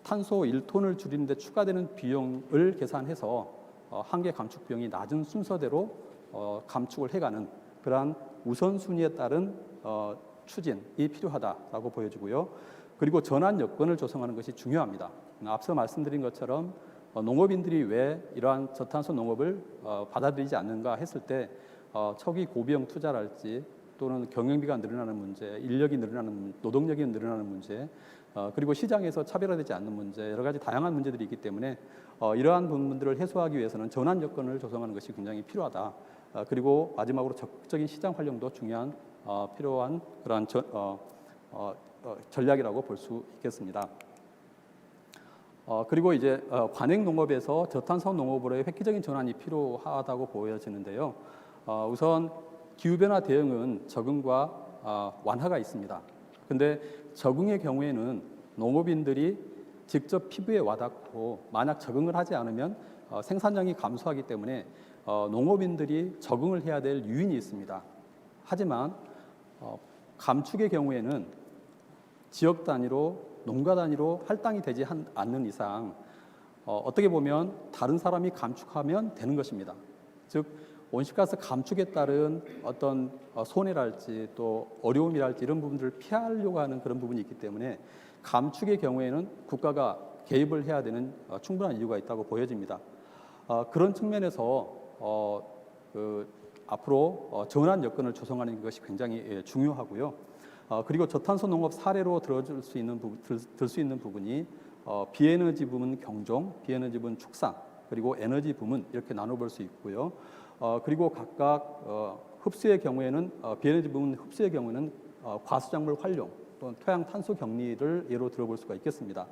탄소 1톤을 줄이는 데 추가되는 비용을 계산해서 한계 감축 비용이 낮은 순서대로 감축을 해가는 그러한 우선순위에 따른 추진이 필요하다라고 보여지고요. 그리고 전환 여건을 조성하는 것이 중요합니다. 앞서 말씀드린 것처럼 농업인들이 왜 이러한 저탄소 농업을 받아들이지 않는가 했을 때 초기 고비용 투자랄지 또는 경영비가 늘어나는 문제, 인력이 늘어나는 노동력이 늘어나는 문제, 그리고 시장에서 차별화되지 않는 문제, 여러 가지 다양한 문제들이 있기 때문에 이러한 부분들을 해소하기 위해서는 전환 여건을 조성하는 것이 굉장히 필요하다. 그리고 마지막으로 적극적인 시장 활용도 중요한 필요한 그러한 전략이라고 볼 수 있겠습니다. 그리고 이제 관행 농업에서 저탄소 농업으로의 획기적인 전환이 필요하다고 보여지는데요. 우선 기후변화 대응은 적응과 완화가 있습니다. 근데 적응의 경우에는 농업인들이 직접 피부에 와닿고 만약 적응을 하지 않으면 생산량이 감소하기 때문에 농업인들이 적응을 해야 될 유인이 있습니다. 하지만 감축의 경우에는 지역 단위로 농가 단위로 할당이 되지 않는 이상 어떻게 보면 다른 사람이 감축하면 되는 것입니다. 즉 온실가스 감축에 따른 어떤 손해랄지 또 어려움이랄지 이런 부분들을 피하려고 하는 그런 부분이 있기 때문에 감축의 경우에는 국가가 개입을 해야 되는 충분한 이유가 있다고 보여집니다. 그런 측면에서 앞으로 전환 여건을 조성하는 것이 굉장히 중요하고요. 그리고 저탄소 농업 사례로 들을 수 있는 부분이 비에너지 부문 경종, 비에너지 부문 축산, 그리고 에너지 부문 이렇게 나눠볼 수 있고요. 그리고 각각 흡수의 경우에는 비에너지 부문 흡수의 경우는 과수작물 활용 또는 토양 탄소 격리를 예로 들어볼 수가 있겠습니다.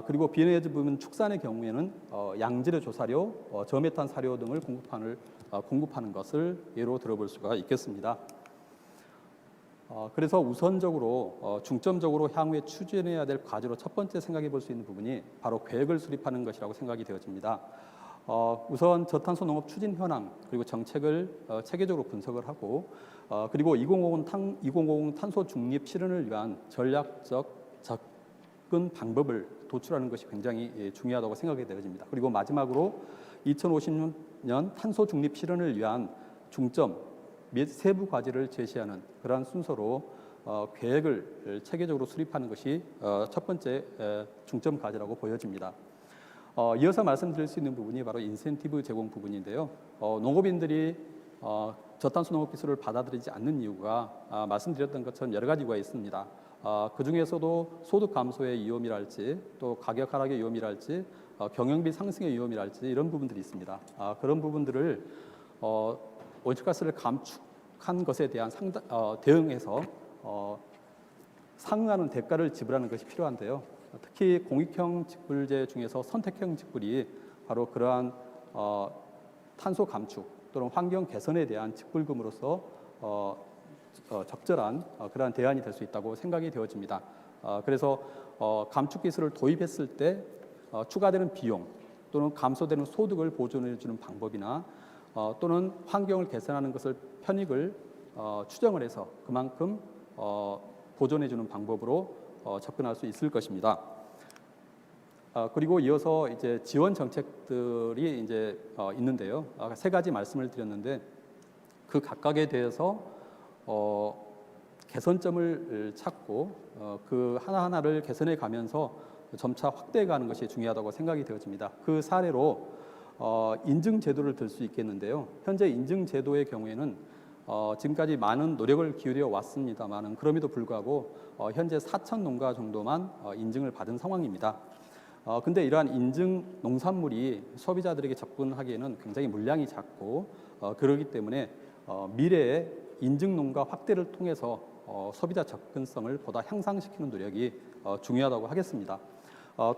그리고 비에너지 부문 축산의 경우에는 양질의 조사료, 저메탄 사료 등을 공급하는 것을 예로 들어볼 수가 있겠습니다. 그래서 우선적으로 중점적으로 향후에 추진해야 될 과제로 첫 번째 생각해 볼 수 있는 부분이 바로 계획을 수립하는 것이라고 생각이 되어집니다. 우선 저탄소 농업 추진 현황 그리고 정책을 체계적으로 분석을 하고 그리고 2050 탄소 중립 실현을 위한 전략적 접근 방법을 도출하는 것이 굉장히 중요하다고 생각이 되어집니다. 그리고 마지막으로 2050년 탄소 중립 실현을 위한 중점 및 세부 과제를 제시하는 그러한 순서로 계획을 체계적으로 수립하는 것이 첫 번째 중점 과제라고 보여집니다. 이어서 말씀드릴 수 있는 부분이 바로 인센티브 제공 부분인데요. 농업인들이 저탄소 농업 기술을 받아들이지 않는 이유가 말씀드렸던 것처럼 여러 가지 이유가 있습니다. 그 중에서도 소득 감소의 위험이랄지 또 가격 하락의 위험이랄지 경영비 상승의 위험이랄지 이런 부분들이 있습니다. 그런 부분들을 온실가스를 감축한 것에 대한 대응해서 상응하는 대가를 지불하는 것이 필요한데요. 특히 공익형 직불제 중에서 선택형 직불이 바로 그러한 탄소 감축 또는 환경 개선에 대한 직불금으로서 적절한 그러한 대안이 될 수 있다고 생각이 되어집니다. 그래서 감축 기술을 도입했을 때 추가되는 비용 또는 감소되는 소득을 보존해 주는 방법이나 또는 환경을 개선하는 것을 편익을 추정을 해서 그만큼 보존해 주는 방법으로 접근할 수 있을 것입니다. 그리고 이어서 이제 지원 정책들이 이제 있는데요. 세 가지 말씀을 드렸는데 그 각각에 대해서 개선점을 찾고 그 하나하나를 개선해 가면서 점차 확대해 가는 것이 중요하다고 생각이 되어집니다. 그 사례로 인증 제도를 들 수 있겠는데요. 현재 인증 제도의 경우에는 지금까지 많은 노력을 기울여 왔습니다만은 그럼에도 불구하고 현재 4천 농가 정도만 인증을 받은 상황입니다. 근데 이러한 인증 농산물이 소비자들에게 접근하기에는 굉장히 물량이 작고 그러기 때문에 미래에 인증 농가 확대를 통해서 소비자 접근성을 보다 향상시키는 노력이 중요하다고 하겠습니다.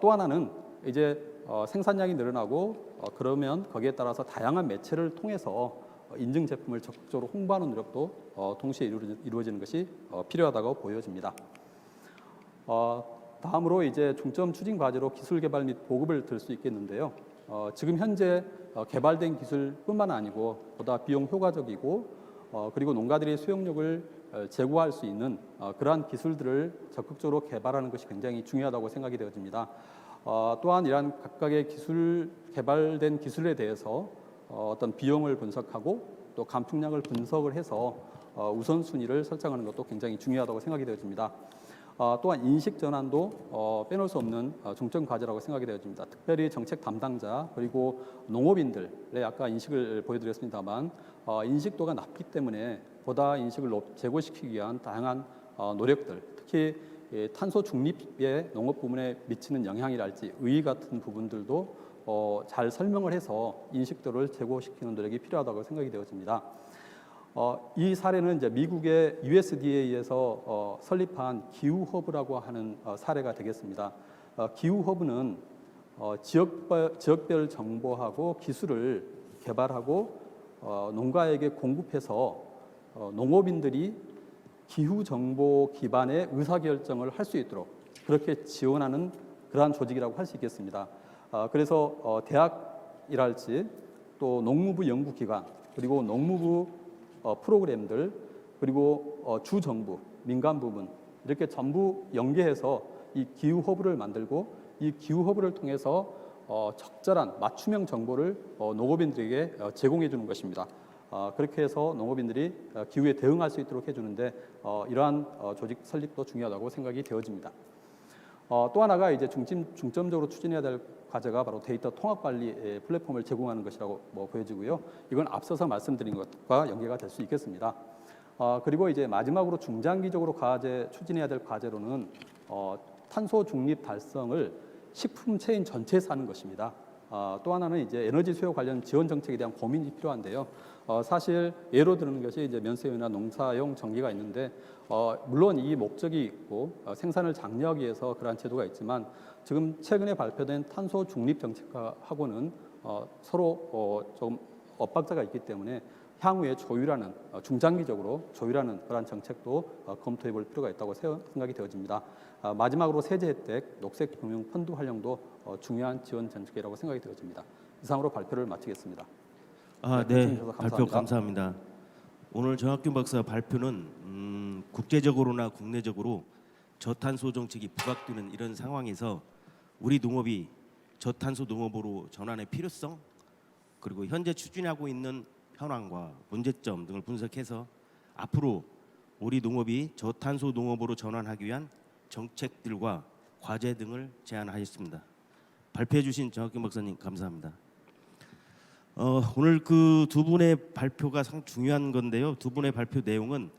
또 하나는 이제 생산량이 늘어나고 그러면 거기에 따라서 다양한 매체를 통해서 인증 제품을 적극적으로 홍보하는 노력도 동시에 이루어지는 것이 필요하다고 보여집니다. 다음으로 이제 중점 추진 과제로 기술 개발 및 보급을 들 수 있겠는데요. 지금 현재 개발된 기술뿐만 아니고 보다 비용 효과적이고 그리고 농가들이 수용력을 제고할 수 있는 그러한 기술들을 적극적으로 개발하는 것이 굉장히 중요하다고 생각이 되어집니다. 또한 이러한 각각의 개발된 기술에 대해서 어떤 비용을 분석하고 또 감축량을 분석을 해서 우선순위를 설정하는 것도 굉장히 중요하다고 생각이 되어집니다. 또한 인식 전환도 빼놓을 수 없는 중점 과제라고 생각이 되어집니다. 특별히 정책 담당자 그리고 농업인들의 아까 인식을 보여드렸습니다만 인식도가 낮기 때문에 보다 인식을 제고시키기 위한 다양한 노력들, 특히 탄소 중립에 농업 부문에 미치는 영향이랄지 의의 같은 부분들도 잘 설명을 해서 인식도를 제고시키는 노력이 필요하다고 생각이 되어집니다. 이 사례는 이제 미국의 USDA에서 설립한 기후 허브라고 하는 사례가 되겠습니다. 기후 허브는 지역별 정보하고 기술을 개발하고 농가에게 공급해서 농업인들이 기후 정보 기반의 의사결정을 할 수 있도록 그렇게 지원하는 그러한 조직이라고 할 수 있겠습니다. 그래서 대학이랄지 또 농무부 연구기관 그리고 농무부 프로그램들 그리고 주정부, 민간 부문 이렇게 전부 연계해서 이 기후 허브를 만들고 이 기후 허브를 통해서 적절한 맞춤형 정보를 농업인들에게 제공해 주는 것입니다. 그렇게 해서 농업인들이 기후에 대응할 수 있도록 해주는데 이러한 조직 설립도 중요하다고 생각이 되어집니다. 또 하나가 이제 중점적으로 추진해야 될 과제가 바로 데이터 통합 관리 플랫폼을 제공하는 것이라고 보여지고요. 이건 앞서서 말씀드린 것과 연계가 될 수 있겠습니다. 그리고 이제 마지막으로 중장기적으로 추진해야 될 과제로는 탄소 중립 달성을 식품 체인 전체에서 하는 것입니다. 또 하나는 이제 에너지 수요 관련 지원 정책에 대한 고민이 필요한데요. 사실 예로 드는 것이 이제 면세유나 농사용 전기가 있는데 물론 이 목적이 있고 생산을 장려하기 위해서 그러한 제도가 있지만 지금 최근에 발표된 탄소 중립 정책하고는 서로 좀 엇박자가 있기 때문에 향후에 중장기적으로 조율하는 그러한 정책도 검토해 볼 필요가 있다고 생각이 되어집니다. 마지막으로 세제 혜택, 녹색 금융 펀드 활용도 중요한 지원 정책이라고 생각이 되어집니다. 이상으로 발표를 마치겠습니다. 네, 발표 감사합니다. 오늘 정학균 박사 발표는 국제적으로나 국내적으로 저탄소 정책이 부각되는 이런 상황에서 우리 농업이 저탄소 농업으로 전환의 필요성 그리고 현재 추진하고 있는 현황과 문제점 등을 분석해서 앞으로 우리 농업이 저탄소 농업으로 전환하기 위한 정책들과 과제 등을 제안하셨습니다. 발표해 주신 정학균 박사님 감사합니다. 오늘 그 두 분의 발표가 상 중요한 건데요. 두 분의 발표 내용은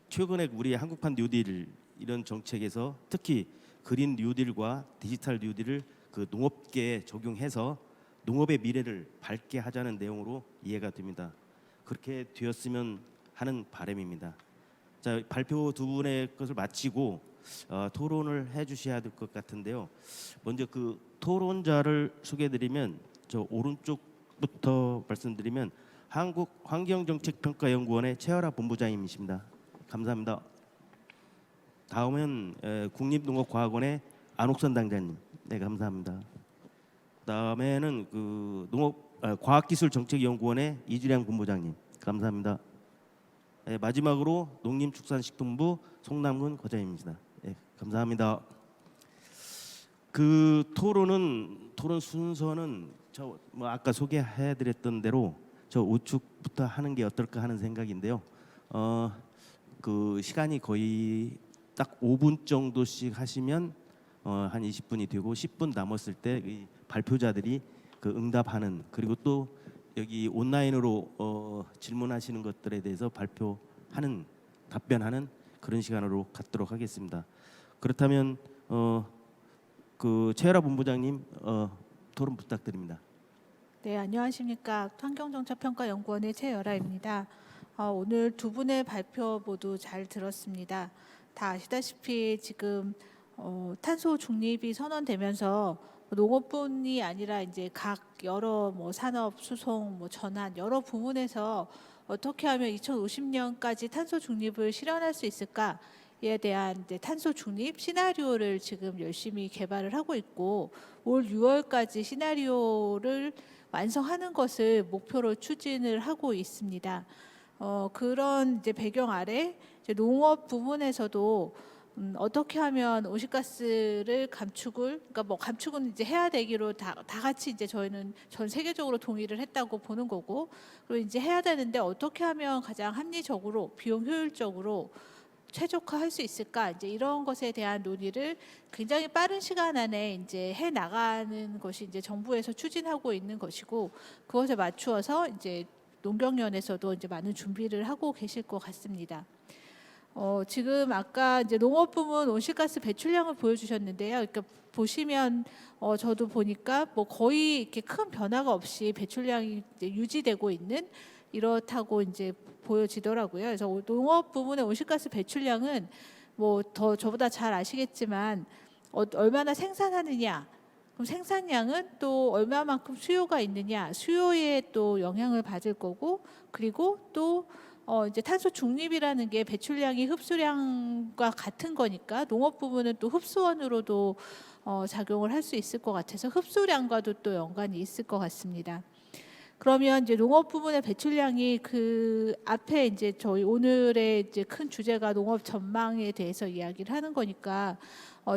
최근에 우리 한국판 뉴딜 이런 정책에서 특히 그린 뉴딜과 디지털 뉴딜을 그 농업계에 적용해서 농업의 미래를 밝게 하자는 내용으로 이해가 됩니다. 그렇게 되었으면 하는 바람입니다. 자, 발표 두 분의 것을 마치고 토론을 해주셔야 될 것 같은데요. 먼저 그 토론자를 소개해드리면 저 오른쪽부터 말씀드리면 한국환경정책평가연구원의 최열아 본부장님이십니다. 감사합니다. 다음은 국립농업과학원의 안옥선 당장님. 네, 감사합니다. 다음에는 그 과학기술정책연구원의 이주량 본부장님. 감사합니다. 네, 마지막으로 농림축산식품부 송남근 과장님입니다. 네, 감사합니다. 그 토론 순서는 저 뭐 아까 소개해드렸던 대로 저 우측부터 하는 게 어떨까 하는 생각인데요. 그 시간이 거의 딱 5분 정도씩 하시면 한 20분이 되고 10분 남았을 때 이 발표자들이 그 응답하는, 그리고 또 여기 온라인으로 질문하시는 것들에 대해서 발표하는, 답변하는 그런 시간으로 갖도록 하겠습니다. 그렇다면 그 최열아 본부장님 토론 부탁드립니다. 네, 안녕하십니까. 환경정책평가연구원의 최열아입니다. 오늘 두 분의 발표 모두 잘 들었습니다. 다 아시다시피 지금 탄소 중립이 선언되면서 농업뿐이 아니라 이제 각 여러 뭐 산업, 수송, 뭐 전환 여러 부문에서 어떻게 하면 2050년까지 탄소 중립을 실현할 수 있을까에 대한 이제 탄소 중립 시나리오를 지금 열심히 개발을 하고 있고, 올 6월까지 시나리오를 완성하는 것을 목표로 추진을 하고 있습니다. 그런 이제 배경 아래 이제 농업 부문에서도 어떻게 하면 온실가스를 그러니까 뭐 감축은 이제 해야 되기로 다 같이 이제 저희는 전 세계적으로 동의를 했다고 보는 거고, 그리고 이제 해야 되는데 어떻게 하면 가장 합리적으로 비용 효율적으로 최적화할 수 있을까, 이제 이런 것에 대한 논의를 굉장히 빠른 시간 안에 이제 해 나가는 것이 이제 정부에서 추진하고 있는 것이고, 그것에 맞추어서 이제 농경연에서도 이제 많은 준비를 하고 계실 것 같습니다. 지금 아까 이제 농업 부문 온실가스 배출량을 보여주셨는데요. 그러니까 보시면 저도 보니까 뭐 거의 이렇게 큰 변화가 없이 배출량이 이제 유지되고 있는, 이렇다고 이제 보여지더라고요. 그래서 농업 부문의 온실가스 배출량은 뭐 더 저보다 잘 아시겠지만 얼마나 생산하느냐, 그럼 생산량은 또 얼마만큼 수요가 있느냐, 수요에 또 영향을 받을 거고, 그리고 또 이제 탄소 중립이라는 게 배출량이 흡수량과 같은 거니까 농업 부문은 또 흡수원으로도 작용을 할 수 있을 것 같아서 흡수량과도 또 연관이 있을 것 같습니다. 그러면 이제 농업 부문의 배출량이 그 앞에 이제 저희 오늘의 이제 큰 주제가 농업 전망에 대해서 이야기를 하는 거니까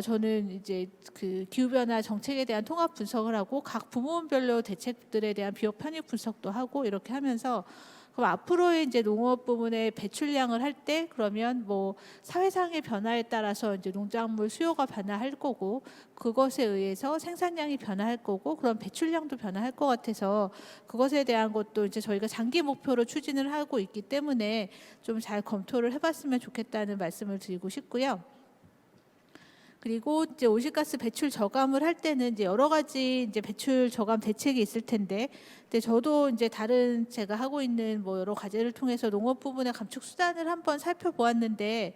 저는 이제 그 기후 변화 정책에 대한 통합 분석을 하고 각 부문별로 대책들에 대한 비용 편입 분석도 하고 이렇게 하면서, 그럼 앞으로의 이제 농업 부문의 배출량을 할 때 그러면 뭐 사회상의 변화에 따라서 이제 농작물 수요가 변화할 거고, 그것에 의해서 생산량이 변화할 거고, 그럼 배출량도 변화할 것 같아서 그것에 대한 것도 이제 저희가 장기 목표로 추진을 하고 있기 때문에 좀 잘 검토를 해봤으면 좋겠다는 말씀을 드리고 싶고요. 그리고 이제 온실가스 배출 저감을 할 때는 이제 여러 가지 이제 배출 저감 대책이 있을 텐데, 근데 저도 이제 다른 제가 하고 있는 뭐 여러 과제를 통해서 농업 부분의 감축 수단을 한번 살펴보았는데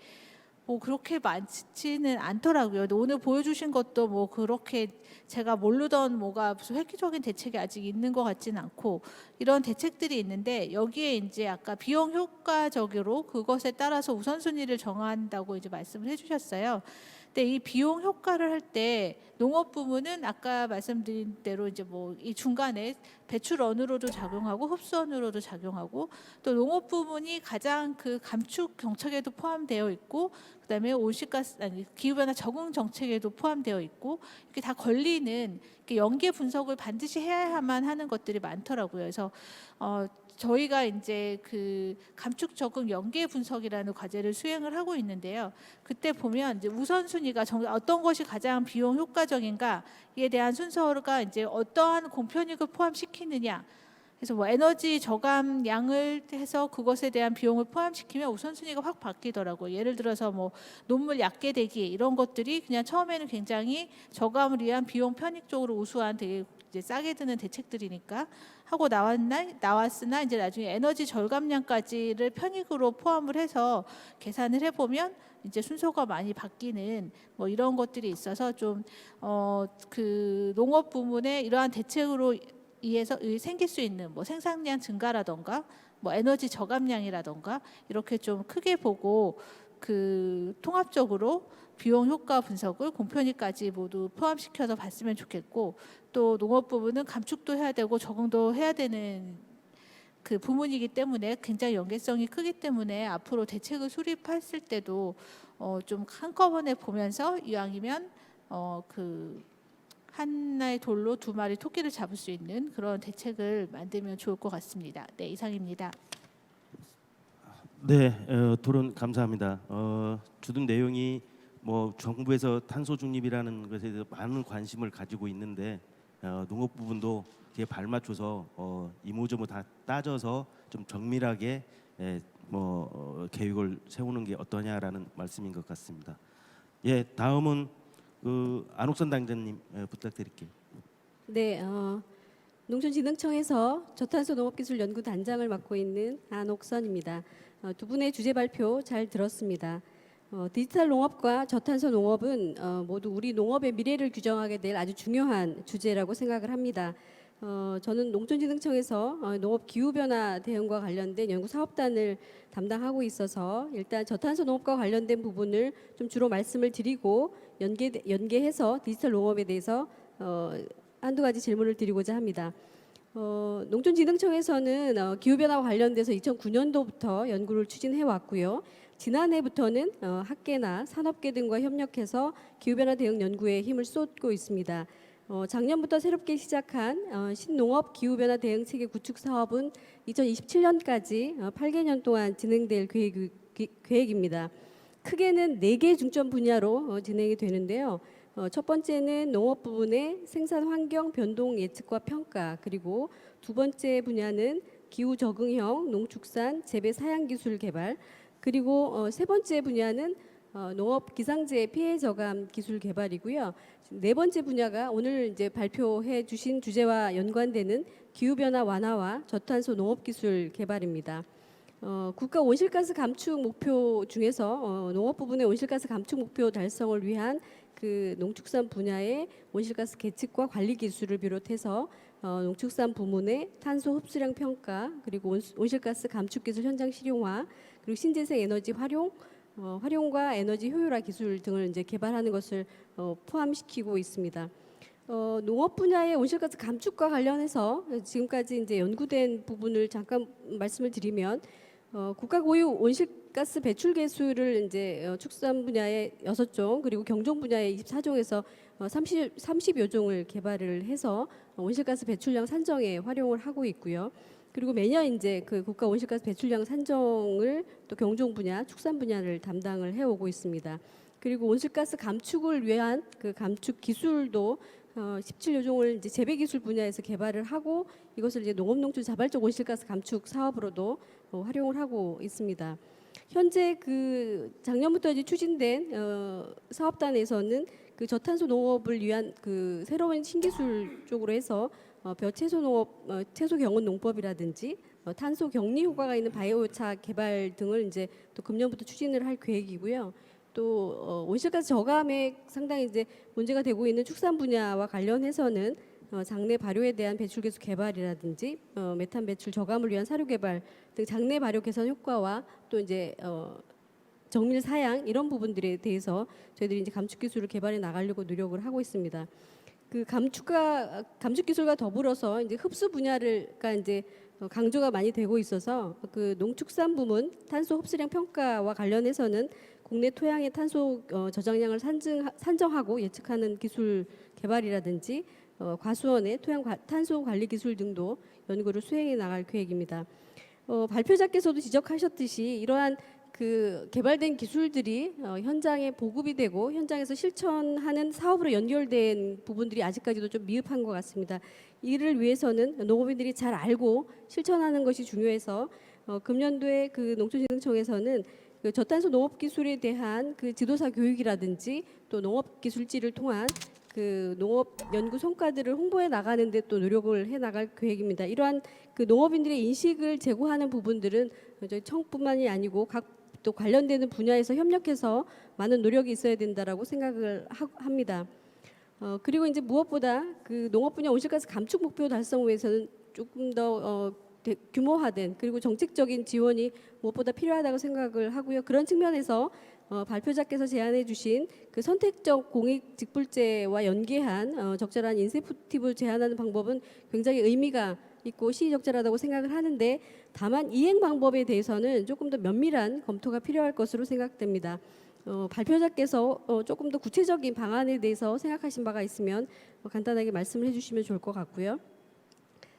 뭐 그렇게 많지는 않더라고요. 오늘 보여주신 것도 뭐 그렇게 제가 모르던 뭐가 무슨 획기적인 대책이 아직 있는 것 같지는 않고, 이런 대책들이 있는데 여기에 이제 아까 비용 효과적으로 그것에 따라서 우선순위를 정한다고 이제 말씀을 해주셨어요. 근데 이 비용 효과를 할 때 농업 부문은 아까 말씀드린 대로 이제 뭐 이 중간에 배출원으로도 작용하고 흡수원으로도 작용하고, 또 농업 부문이 가장 그 감축 정책에도 포함되어 있고, 그다음에 온실가스 기후변화 적응 정책에도 포함되어 있고, 이렇게 다 걸리는 이렇게 연계 분석을 반드시 해야만 하는 것들이 많더라고요. 그래서 저희가 이제 그 감축 적응 연계 분석이라는 과제를 수행을 하고 있는데요. 그때 보면 이제 우선순위가 어떤 것이 가장 비용 효과적인가에 대한 순서가 이제 어떠한 공편익을 포함시키느냐. 그래서 뭐 에너지 저감량을 해서 그것에 대한 비용을 포함시키면 우선순위가 확 바뀌더라고요. 예를 들어서 뭐 논물 얕게 되기 이런 것들이 그냥 처음에는 굉장히 저감을 위한 비용 편익 쪽으로 우수한 되게 이제 싸게 드는 대책들이니까 하고 나왔으나 이제 나중에 에너지 절감량까지를 편익으로 포함을 해서 계산을 해보면 이제 순서가 많이 바뀌는 뭐 이런 것들이 있어서 좀 그 농업 부문에 이러한 대책으로 의해서 생길 수 있는 뭐 생산량 증가라던가 뭐 에너지 저감량이라던가 이렇게 좀 크게 보고 그 통합적으로 비용 효과 분석을 공편위까지 모두 포함시켜서 봤으면 좋겠고, 또 농업 부분은 감축도 해야 되고 적응도 해야 되는 그 부문이기 때문에 굉장히 연계성이 크기 때문에 앞으로 대책을 수립했을 때도 좀 한꺼번에 보면서 이왕이면 그 하나의 돌로 두 마리 토끼를 잡을 수 있는 그런 대책을 만들면 좋을 것 같습니다. 네, 이상입니다. 네, 토론 감사합니다. 주둔 내용이 뭐 정부에서 탄소 중립이라는 것에 대해서 많은 관심을 가지고 있는데 농업 부분도 뒤에 발맞춰서 이모저모 다 따져서 좀 정밀하게 계획을 세우는 게 어떠냐라는 말씀인 것 같습니다. 예, 다음은 그 안옥선 당장님 부탁드릴게요. 네, 농촌진흥청에서 저탄소 농업기술 연구단장을 맡고 있는 안옥선입니다. 두 분의 주제 발표 잘 들었습니다. 디지털 농업과 저탄소 농업은 모두 우리 농업의 미래를 규정하게 될 아주 중요한 주제라고 생각을 합니다. 저는 농촌진흥청에서 농업 기후변화 대응과 관련된 연구 사업단을 담당하고 있어서 일단 저탄소 농업과 관련된 부분을 좀 주로 말씀을 드리고 연계해서 디지털 농업에 대해서 한두 가지 질문을 드리고자 합니다. 농촌진흥청에서는 기후변화와 관련돼서 2009년도부터 연구를 추진해 왔고요. 지난해부터는 학계나 산업계 등과 협력해서 기후변화 대응 연구에 힘을 쏟고 있습니다. 작년부터 새롭게 시작한 신농업 기후변화 대응 체계 구축 사업은 2027년까지 8개년 동안 진행될 계획입니다. 크게는 4개 중점 분야로 진행이 되는데요. 첫 번째는 농업 부분의 생산 환경 변동 예측과 평가, 그리고 두 번째 분야는 기후 적응형 농축산 재배 사양 기술 개발, 그리고 세 번째 분야는 농업 기상재 피해 저감 기술 개발이고요. 네 번째 분야가 오늘 이제 발표해 주신 주제와 연관되는 기후 변화 완화와 저탄소 농업 기술 개발입니다. 국가 온실가스 감축 목표 중에서 농업 부분의 온실가스 감축 목표 달성을 위한 그 농축산 분야의 온실가스 계측과 관리 기술을 비롯해서 농축산 부문의 탄소 흡수량 평가, 그리고 온실가스 감축 기술 현장 실용화, 그리고 신재생 에너지 활용과 에너지 효율화 기술 등을 이제 개발하는 것을 포함시키고 있습니다. 농업 분야의 온실가스 감축과 관련해서 지금까지 이제 연구된 부분을 잠깐 말씀을 드리면 국가 고유 온실가스 배출 계수를 이제 축산 분야의 6종 그리고 경종 분야의 24종에서 30여 종을 개발을 해서 온실가스 배출량 산정에 활용을 하고 있고요. 그리고 매년 이제 그 국가 온실가스 배출량 산정을 또 경종 분야, 축산 분야를 담당을 해오고 있습니다. 그리고 온실가스 감축을 위한 그 감축 기술도 17여 종을 이제 재배 기술 분야에서 개발을 하고 이것을 이제 농업농촌 자발적 온실가스 감축 사업으로도 활용을 하고 있습니다. 현재 그 작년부터 이제 추진된 사업단에서는 그 저탄소 농업을 위한 그 새로운 신기술 쪽으로 해서 벼채소 농업, 채소 경운 농법이라든지 탄소 격리 효과가 있는 바이오차 개발 등을 이제 또 금년부터 추진을 할 계획이고요. 또 온실가스 저감에 상당히 이제 문제가 되고 있는 축산 분야와 관련해서는 장내 발효에 대한 배출 계수 개발이라든지 메탄 배출 저감을 위한 사료 개발 등 장내 발효 개선 효과와 또 이제 정밀 사양 이런 부분들에 대해서 저희들이 이제 감축 기술을 개발해 나가려고 노력을 하고 있습니다. 그 감축 기술과 더불어서 이제 흡수 분야가 이제 강조가 많이 되고 있어서 그 농축산 부문 탄소 흡수량 평가와 관련해서는 국내 토양의 탄소 저장량을 산정하고 예측하는 기술 개발이라든지 과수원의 토양 탄소 관리 기술 등도 연구를 수행해 나갈 계획입니다. 발표자께서도 지적하셨듯이 이러한 그 개발된 기술들이 현장에 보급이 되고 현장에서 실천하는 사업으로 연결된 부분들이 아직까지도 좀 미흡한 것 같습니다. 이를 위해서는 농업인들이 잘 알고 실천하는 것이 중요해서 금년도에 그 농촌진흥청에서는 그 저탄소 농업 기술에 대한 그 지도사 교육이라든지 또 농업 기술지를 통한 그 농업 연구 성과들을 홍보해 나가는 데 또 노력을 해 나갈 계획입니다. 이러한 그 농업인들의 인식을 제고하는 부분들은 저희 청뿐만이 아니고 각 또 관련되는 분야에서 협력해서 많은 노력이 있어야 된다라고 생각을 합니다. 그리고 이제 무엇보다 그 농업 분야 온실가스 감축 목표 달성 위해서는 조금 더 규모화된 그리고 정책적인 지원이 무엇보다 필요하다고 생각을 하고요. 그런 측면에서 발표자께서 제안해 주신 그 선택적 공익 직불제와 연계한 적절한 인센티브 제한하는 방법은 굉장히 의미가 있고 시의적절하다고 생각을 하는데 다만 이행 방법에 대해서는 조금 더 면밀한 검토가 필요할 것으로 생각됩니다. 발표자께서 조금 더 구체적인 방안에 대해서 생각하신 바가 있으면 간단하게 말씀을 해주시면 좋을 것 같고요.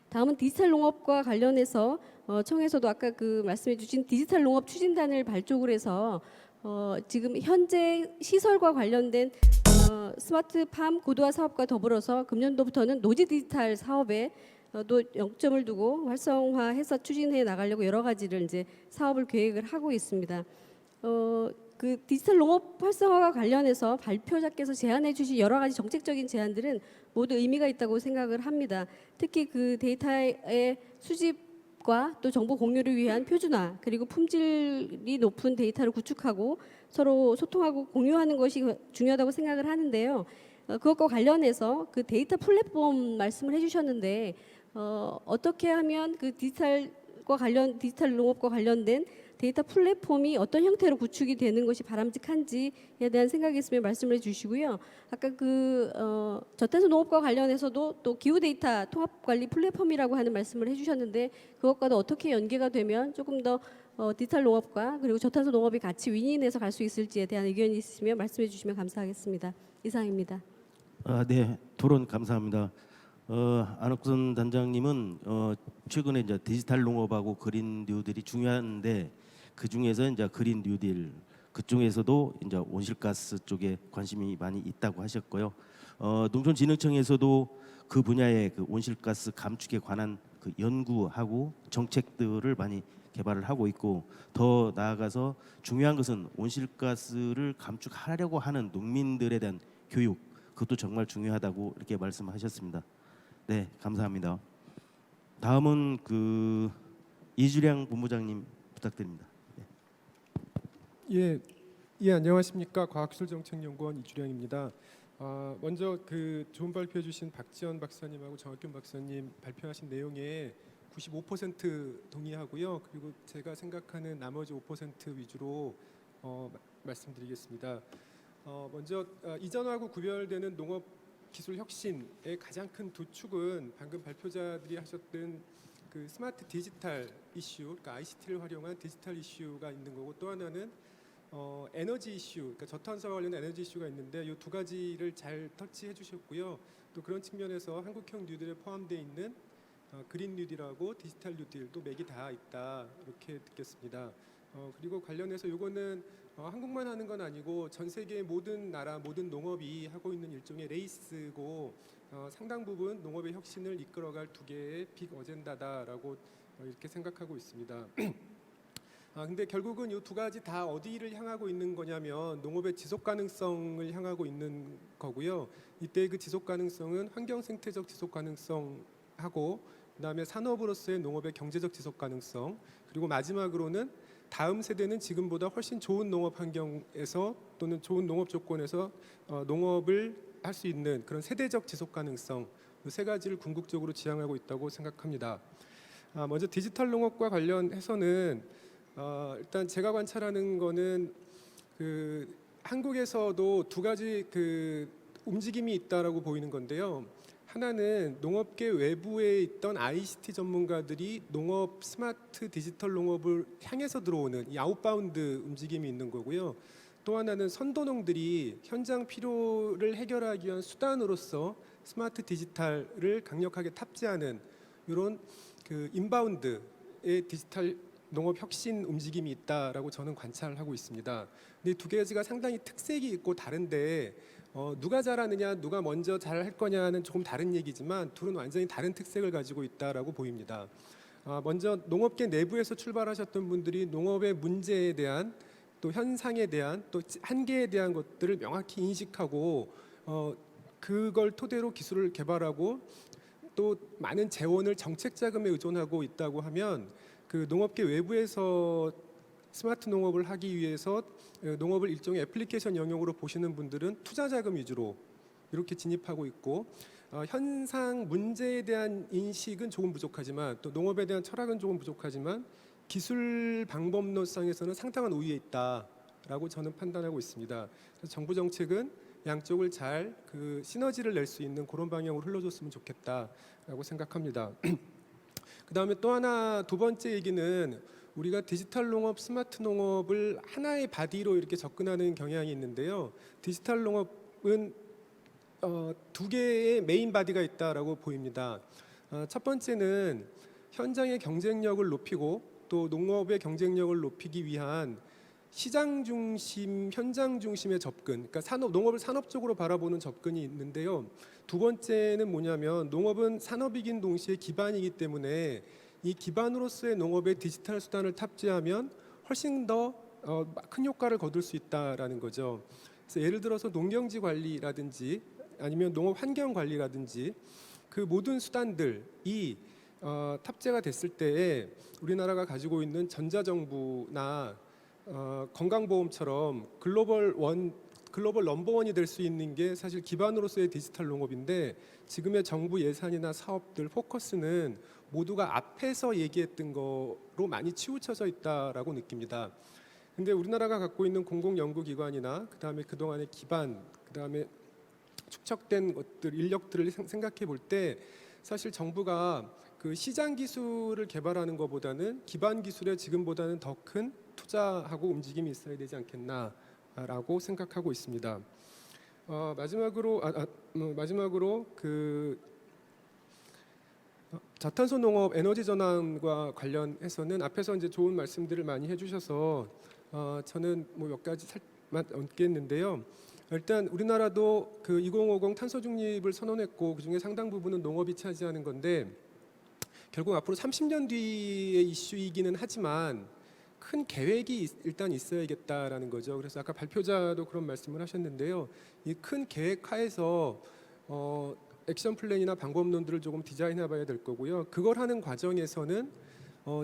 다음은 디지털 농업과 관련해서 청에서도 아까 그 말씀해주신 디지털 농업 추진단을 발족을 해서 지금 현재 시설과 관련된 스마트팜 고도화 사업과 더불어서 금년도부터는 노지 디지털 사업에 또 영점을 두고 활성화해서 추진해 나가려고 여러 가지를 이제 사업을 계획을 하고 있습니다. 그 디지털 농업 활성화와 관련해서 발표자께서 제안해 주신 여러 가지 정책적인 제안들은 모두 의미가 있다고 생각을 합니다. 특히 그 데이터의 수집과 또 정보 공유를 위한 표준화, 그리고 품질이 높은 데이터를 구축하고 서로 소통하고 공유하는 것이 중요하다고 생각을 하는데요. 그것과 관련해서 그 데이터 플랫폼 말씀을 해주셨는데 어떻게 하면 그 디지털 농업과 관련된 데이터 플랫폼이 어떤 형태로 구축이 되는 것이 바람직한지에 대한 생각이 있으면 말씀을 해주시고요. 아까 그 저탄소 농업과 관련해서도 또 기후 데이터 통합 관리 플랫폼이라고 하는 말씀을 해주셨는데 그것과도 어떻게 연계가 되면 조금 더 디지털 농업과 그리고 저탄소 농업이 같이 윈윈해서 갈 수 있을지에 대한 의견이 있으시면 말씀해 주시면 감사하겠습니다. 이상입니다. 네, 토론 감사합니다. 안옥선 단장님은 최근에 이제 디지털 농업하고 그린 뉴딜이 중요한데 그 중에서 이제 그린 뉴딜 그중에서도 이제 온실가스 쪽에 관심이 많이 있다고 하셨고요. 농촌진흥청에서도 그 분야의 그 온실가스 감축에 관한 그 연구하고 정책들을 많이 개발을 하고 있고 더 나아가서 중요한 것은 온실가스를 감축하려고 하는 농민들에 대한 교육 그것도 정말 중요하다고 이렇게 말씀하셨습니다. 네, 감사합니다. 다음은 그 이주량 본부장님 부탁드립니다. 예, 안녕하십니까. 과학기술정책연구원 이주량입니다. 먼저 그 좋은 발표해 주신 박지원 박사님하고 정학균 박사님 발표하신 내용에 95% 동의하고요. 그리고 제가 생각하는 나머지 5% 위주로 말씀드리겠습니다. 먼저 이전하고 구별되는 농업 기술 혁신의 가장 큰 두 축은 방금 발표자들이 하셨던 그 스마트 디지털 이슈, 그러니까 ICT를 활용한 디지털 이슈가 있는 거고 또 하나는 에너지 이슈, 그러니까 저탄소와 관련된 에너지 이슈가 있는데 이 두 가지를 잘 터치해 주셨고요. 또 그런 측면에서 한국형 뉴딜에 포함되어 있는 그린 뉴딜하고 디지털 뉴딜도 맥이 다 있다 이렇게 듣겠습니다. 그리고 관련해서 이거는 한국만 하는 건 아니고 전 세계 모든 나라 모든 농업이 하고 있는 일종의 레이스고 상당 부분 농업의 혁신을 이끌어갈 두 개의 빅 어젠다다라고 이렇게 생각하고 있습니다. 근데 결국은 이 두 가지 다 어디를 향하고 있는 거냐면 농업의 지속 가능성을 향하고 있는 거고요. 이때 그 지속 가능성은 환경 생태적 지속 가능성하고 그다음에 산업으로서의 농업의 경제적 지속 가능성 그리고 마지막으로는 다음 세대는 지금보다 훨씬 좋은 농업 환경에서 또는 좋은 농업 조건에서 농업을 할 수 있는 그런 세대적 지속 가능성 이 세 가지를 궁극적으로 지향하고 있다고 생각합니다. 먼저 디지털 농업과 관련해서는 일단 제가 관찰하는 거는 그 한국에서도 두 가지 그 움직임이 있다라고 보이는 건데요. 하나는 농업계 외부에 있던 ICT 전문가들이 농업 스마트 디지털 농업을 향해서 들어오는 이 아웃바운드 움직임이 있는 거고요. 또 하나는 선도농들이 현장 필요를 해결하기 위한 수단으로서 스마트 디지털을 강력하게 탑재하는 이런 그 인바운드의 디지털 농업 혁신 움직임이 있다라고 저는 관찰하고 있습니다. 근데 두 가지가 상당히 특색이 있고 다른데 누가 잘하느냐, 누가 먼저 잘할 거냐는 조금 다른 얘기지만 둘은 완전히 다른 특색을 가지고 있다라고 보입니다. 먼저 농업계 내부에서 출발하셨던 분들이 농업의 문제에 대한 또 현상에 대한 또 한계에 대한 것들을 명확히 인식하고 그걸 토대로 기술을 개발하고 또 많은 재원을 정책 자금에 의존하고 있다고 하면 그 농업계 외부에서 스마트 농업을 하기 위해서 농업을 일종의 애플리케이션 영역으로 보시는 분들은 투자 자금 위주로 이렇게 진입하고 있고 현상 문제에 대한 인식은 조금 부족하지만 또 농업에 대한 철학은 조금 부족하지만 기술 방법론상에서는 상당한 우위에 있다라고 저는 판단하고 있습니다. 그래서 정부 정책은 양쪽을 잘 그 시너지를 낼 수 있는 그런 방향으로 흘러줬으면 좋겠다라고 생각합니다. 그 다음에 또 하나 두 번째 얘기는 우리가 디지털 농업, 스마트 농업을 하나의 바디로 이렇게 접근하는 경향이 있는데요. 디지털 농업은 두 개의 메인 바디가 있다라고 보입니다. 첫 번째는 현장의 경쟁력을 높이고 또 농업의 경쟁력을 높이기 위한 시장 중심, 현장 중심의 접근, 그러니까 농업을 산업적으로 바라보는 접근이 있는데요. 두 번째는 뭐냐면 농업은 산업이긴 동시에 기반이기 때문에 이 기반으로서의 농업의 디지털 수단을 탑재하면 훨씬 더 큰 효과를 거둘 수 있다라는 거죠. 그래서 예를 들어서 농경지 관리라든지 아니면 농업 환경 관리라든지 그 모든 수단들이 탑재가 됐을 때에 우리나라가 가지고 있는 전자정부나 건강보험처럼 글로벌 넘버원이 될 수 있는 게 사실 기반으로서의 디지털 농업인데 지금의 정부 예산이나 사업들 포커스는 모두가 앞에서 얘기했던 거로 많이 치우쳐져 있다라고 느낍니다. 근데 우리나라가 갖고 있는 공공연구기관이나 그다음에 그동안의 기반, 그다음에 축적된 것들, 인력들을 생각해 볼 때 사실 정부가 그 시장 기술을 개발하는 것보다는 기반 기술에 지금보다는 더 큰 투자하고 움직임이 있어야 되지 않겠나라고 생각하고 있습니다. 마지막으로 그 저탄소 농업 에너지 전환과 관련해서는 앞에서 이제 좋은 말씀들을 많이 해주셔서 저는 뭐 몇 가지만 얹겠는데요. 일단 우리나라도 그 2050 탄소 중립을 선언했고 그중에 상당 부분은 농업이 차지하는 건데 결국 앞으로 30년 뒤의 이슈이기는 하지만 큰 계획이 일단 있어야겠다라는 거죠. 그래서 아까 발표자도 그런 말씀을 하셨는데요. 이 큰 계획 하에서 액션 플랜이나 방법론들을 조금 디자인해봐야 될 거고요. 그걸 하는 과정에서는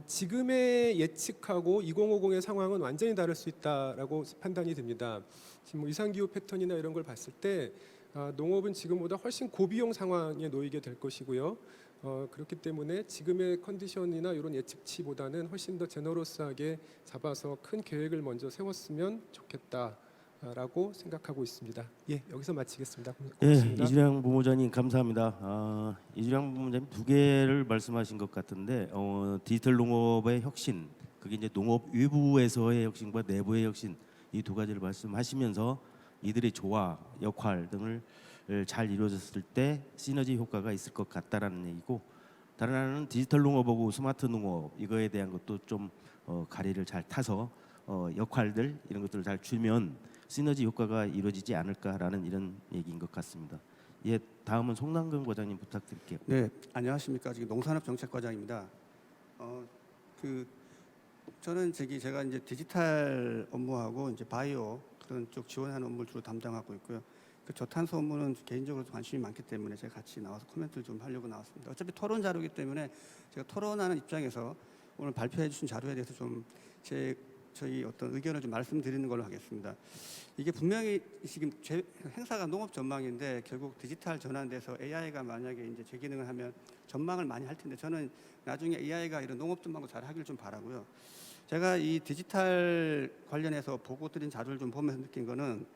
지금의 예측하고 2050의 상황은 완전히 다를 수 있다라고 판단이 됩니다. 지금 뭐 이상기후 패턴이나 이런 걸 봤을 때 농업은 지금보다 훨씬 고비용 상황에 놓이게 될 것이고요. 그렇기 때문에 지금의 컨디션이나 이런 예측치보다는 훨씬 더 제너러스하게 잡아서 큰 계획을 먼저 세웠으면 좋겠다라고 생각하고 있습니다. 예, 여기서 마치겠습니다. 고맙습니다. 이주량 부모장님 감사합니다. 이주량 부모장님 두 개를 말씀하신 것 같은데 디지털 농업의 혁신, 그게 이제 농업 외부에서의 혁신과 내부의 혁신 이 두 가지를 말씀하시면서 이들의 조화, 역할 등을 잘 이루어졌을 때 시너지 효과가 있을 것 같다라는 얘기고, 다른 하나는 디지털 농업하고 스마트 농업 이거에 대한 것도 좀 가리를 잘 타서 역할들 이런 것들을 잘 주면 시너지 효과가 이루어지지 않을까라는 이런 얘기인 것 같습니다. 예, 다음은 송남근 과장님 부탁드릴게요. 네, 안녕하십니까. 지금 농산업정책과장입니다. 저는 제가 이제 디지털 업무하고 이제 바이오 그런 쪽 지원하는 업무를 주로 담당하고 있고요. 그 저탄소 업무는 개인적으로 관심이 많기 때문에 제가 같이 나와서 코멘트를 좀 하려고 나왔습니다. 어차피 토론 자료이기 때문에 제가 토론하는 입장에서 오늘 발표해 주신 자료에 대해서 좀 저희 어떤 의견을 좀 말씀드리는 걸로 하겠습니다. 이게 분명히 지금 행사가 농업 전망인데 결국 디지털 전환돼서 AI가 만약에 이제 제 기능을 하면 전망을 많이 할 텐데 저는 나중에 AI가 이런 농업 전망도 잘 하길 좀 바라고요. 제가 이 디지털 관련해서 보고 드린 자료를 좀 보면서 느낀 거는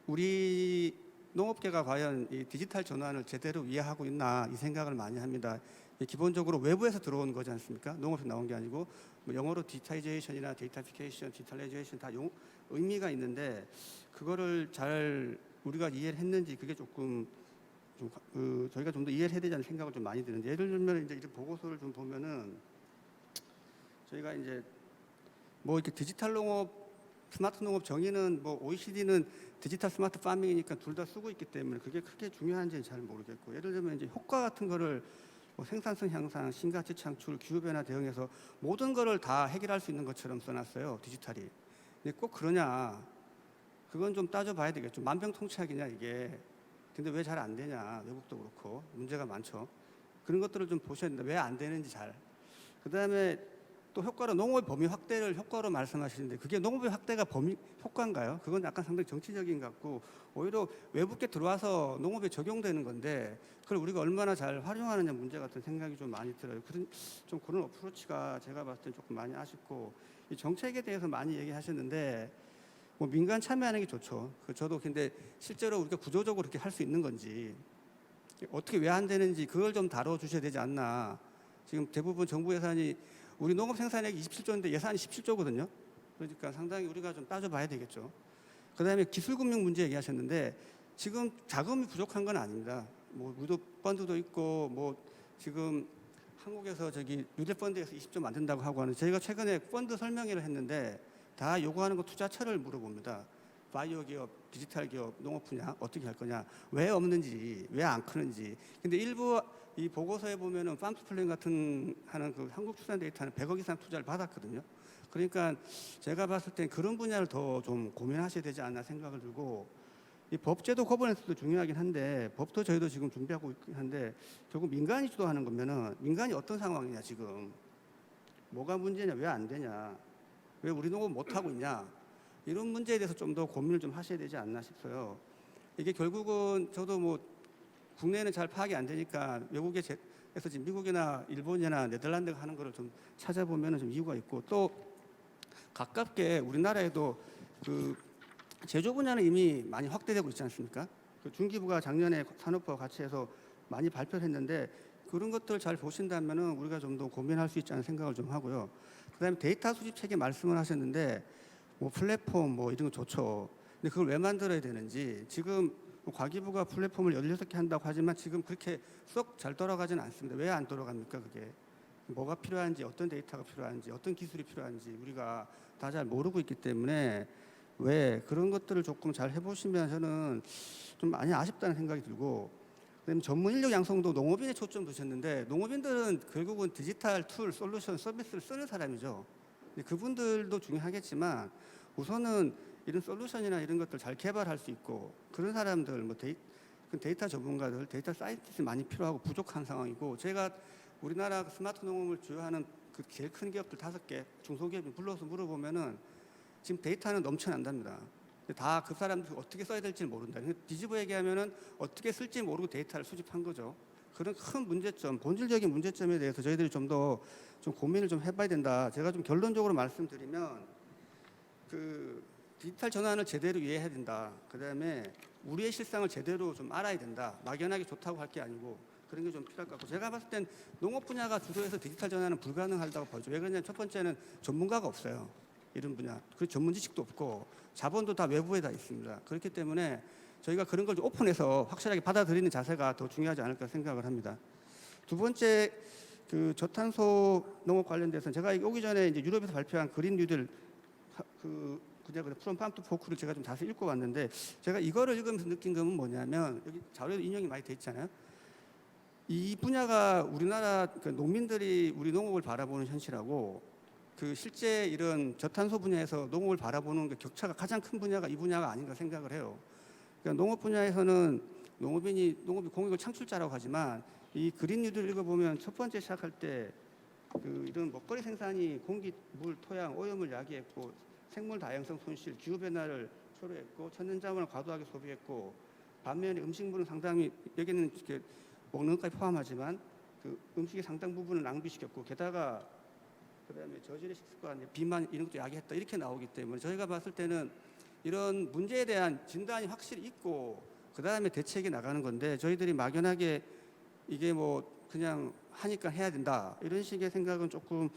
우리 농업계가 과연 이 디지털 전환을 제대로 이해하고 있나 이 생각을 많이 합니다. 기본적으로 외부에서 들어온 거지 않습니까? 농업에서 나온 게 아니고 뭐 영어로 디지타이제이션이나 데이터피케이션, 디지털라이제이션 다 의미가 있는데 그거를 잘 우리가 이해를 했는지 그게 조금 저희가 좀 더 이해를 해야 되지 않는 생각을 좀 많이 드는데 예를 들면 이제 이 보고서를 좀 보면은 저희가 이제 뭐 이렇게 디지털 농업, 스마트 농업 정의는 뭐 OECD는 디지털 스마트 파밍이니까 둘 다 쓰고 있기 때문에 그게 크게 중요한지는 잘 모르겠고 예를 들면 이제 효과 같은 거를 뭐 생산성 향상, 신가치 창출, 기후변화 대응해서 모든 거를 다 해결할 수 있는 것처럼 써놨어요. 디지털이. 근데 꼭 그러냐. 그건 좀 따져봐야 되겠죠. 만병통치약이냐 이게. 근데 왜 잘 안 되냐. 외국도 그렇고 문제가 많죠. 그런 것들을 좀 보셔야 된다. 왜 안 되는지 잘. 그다음에 또 효과로 농업의 범위 확대를 효과로 말씀하시는데 그게 농업의 확대가 범위 효과인가요? 그건 약간 상당히 정치적인 것 같고 오히려 외국계 들어와서 농업에 적용되는 건데 그걸 우리가 얼마나 잘 활용하느냐 문제 같은 생각이 좀 많이 들어요. 그런 어프로치가 제가 봤을 때 조금 많이 아쉽고 이 정책에 대해서 많이 얘기하셨는데 뭐 민간 참여하는 게 좋죠. 저도 근데 실제로 우리가 구조적으로 그렇게 할 수 있는 건지 어떻게 왜 안 되는지 그걸 좀 다뤄주셔야 되지 않나. 지금 대부분 정부 예산이 우리 농업 생산액 27조인데 예산이 17조거든요. 그러니까 상당히 우리가 좀 따져봐야 되겠죠. 그다음에 기술금융 문제 얘기하셨는데 지금 자금이 부족한 건 아닙니다. 뭐 무도 펀드도 있고 뭐 지금 한국에서 저기 유대 펀드에서 20조 만든다고 하고 하는 저희가 최근에 펀드 설명회를 했는데 다 요구하는 거 투자처를 물어봅니다. 바이오 기업, 디지털 기업, 농업 분야 어떻게 할 거냐, 왜 없는지, 왜 안 크는지. 근데 일부 이 보고서에 보면은 팜스 플랜 같은 하는 그 한국출산데이터는 100억 이상 투자를 받았거든요. 그러니까 제가 봤을 땐 그런 분야를 더 좀 고민하셔야 되지 않나 생각을 들고, 이 법제도 거버넌스도 중요하긴 한데 법도 저희도 지금 준비하고 있긴 한데 결국 민간이 주도하는 거면은 민간이 어떤 상황이냐, 지금 뭐가 문제냐, 왜 안 되냐, 왜 우리 농업 못 하고 있냐, 이런 문제에 대해서 좀 더 고민을 좀 하셔야 되지 않나 싶어요. 이게 결국은 저도 뭐 국내에는 잘 파악이 안 되니까 외국에서 지금 미국이나 일본이나 네덜란드가 하는 거를 좀 찾아보면 좀 이유가 있고, 또 가깝게 우리나라에도 그 제조 분야는 이미 많이 확대되고 있지 않습니까? 그 중기부가 작년에 산업부와 같이 해서 많이 발표를 했는데 그런 것들을 잘 보신다면은 우리가 좀 더 고민할 수 있지 않은 생각을 좀 하고요. 그다음에 데이터 수집 체계 말씀을 하셨는데 뭐 플랫폼 뭐 이런 거 좋죠. 근데 그걸 왜 만들어야 되는지, 지금 뭐 과기부가 플랫폼을 16개 한다고 하지만 지금 그렇게 쏙 잘 돌아가지는 않습니다. 왜 안 돌아갑니까? 그게 뭐가 필요한지, 어떤 데이터가 필요한지, 어떤 기술이 필요한지 우리가 다 잘 모르고 있기 때문에 왜 그런 것들을 조금 잘 해보시면 저는 좀 많이 아쉽다는 생각이 들고, 그다음에 전문 인력 양성도 농업인에 초점 두셨는데 농업인들은 결국은 디지털 툴, 솔루션, 서비스를 쓰는 사람이죠. 근데 그분들도 중요하겠지만 우선은 이런 솔루션이나 이런 것들 잘 개발할 수 있고 그런 사람들, 뭐 데이터 전문가들, 데이터 사이언티스트 많이 필요하고 부족한 상황이고, 제가 우리나라 스마트 농업을 주요하는 그 제일 큰 기업들 5개, 중소기업이 불러서 물어보면은 지금 데이터는 넘쳐난답니다. 다 그 사람들이 어떻게 써야 될지 모른다. 뒤집어 얘기하면은 어떻게 쓸지 모르고 데이터를 수집한 거죠. 그런 큰 문제점, 본질적인 문제점에 대해서 저희들이 좀 더 좀 고민을 좀 해봐야 된다. 제가 좀 결론적으로 말씀드리면 그 디지털 전환을 제대로 이해해야 된다. 그다음에 우리의 실상을 제대로 좀 알아야 된다. 막연하게 좋다고 할 게 아니고 그런 게 좀 필요할 것 같고, 제가 봤을 땐 농업 분야가 주도해서 디지털 전환은 불가능하다고 보죠. 왜 그러냐면 첫 번째는 전문가가 없어요. 이런 분야. 그 전문 지식도 없고 자본도 다 외부에 다 있습니다. 그렇기 때문에 저희가 그런 걸 좀 오픈해서 확실하게 받아들이는 자세가 더 중요하지 않을까 생각을 합니다. 두 번째, 그 저탄소 농업 관련돼서 제가 오기 전에 이제 유럽에서 발표한 그린 뉴딜 그냥 프롬 팜 투 포크를 제가 좀 자세히 읽고 왔는데, 제가 이거를 읽으면서 느낀 건 뭐냐면, 여기 자료에 인용이 많이 돼 있잖아요. 이 분야가 우리나라 그 농민들이 우리 농업을 바라보는 현실하고 그 실제 이런 저탄소 분야에서 농업을 바라보는 그 격차가 가장 큰 분야가 이 분야가 아닌가 생각을 해요. 그러니까 농업 분야에서는 농업이 공익을 창출자라고 하지만 이 그린 뉴딜 읽어보면 첫 번째 시작할 때 그 이런 먹거리 생산이 공기, 물, 토양, 오염을 야기했고 생물 다양성 손실, 기후 변화를 초래했고 천연자원을 과도하게 소비했고, 반면에 음식물은 상당히, 여기는 이렇게 먹는 것까지 포함하지만 그 음식의 상당 부분을 낭비시켰고, 게다가 그다음에 저질의 식습관, 비만 이런 것도 야기했다, 이렇게 나오기 때문에 저희가 봤을 때는 이런 문제에 대한 진단이 확실히 있고 그다음에 대책이 나가는 건데, 저희들이 막연하게 이게 뭐 그냥 하니까 해야 된다 이런 식의 생각은 조금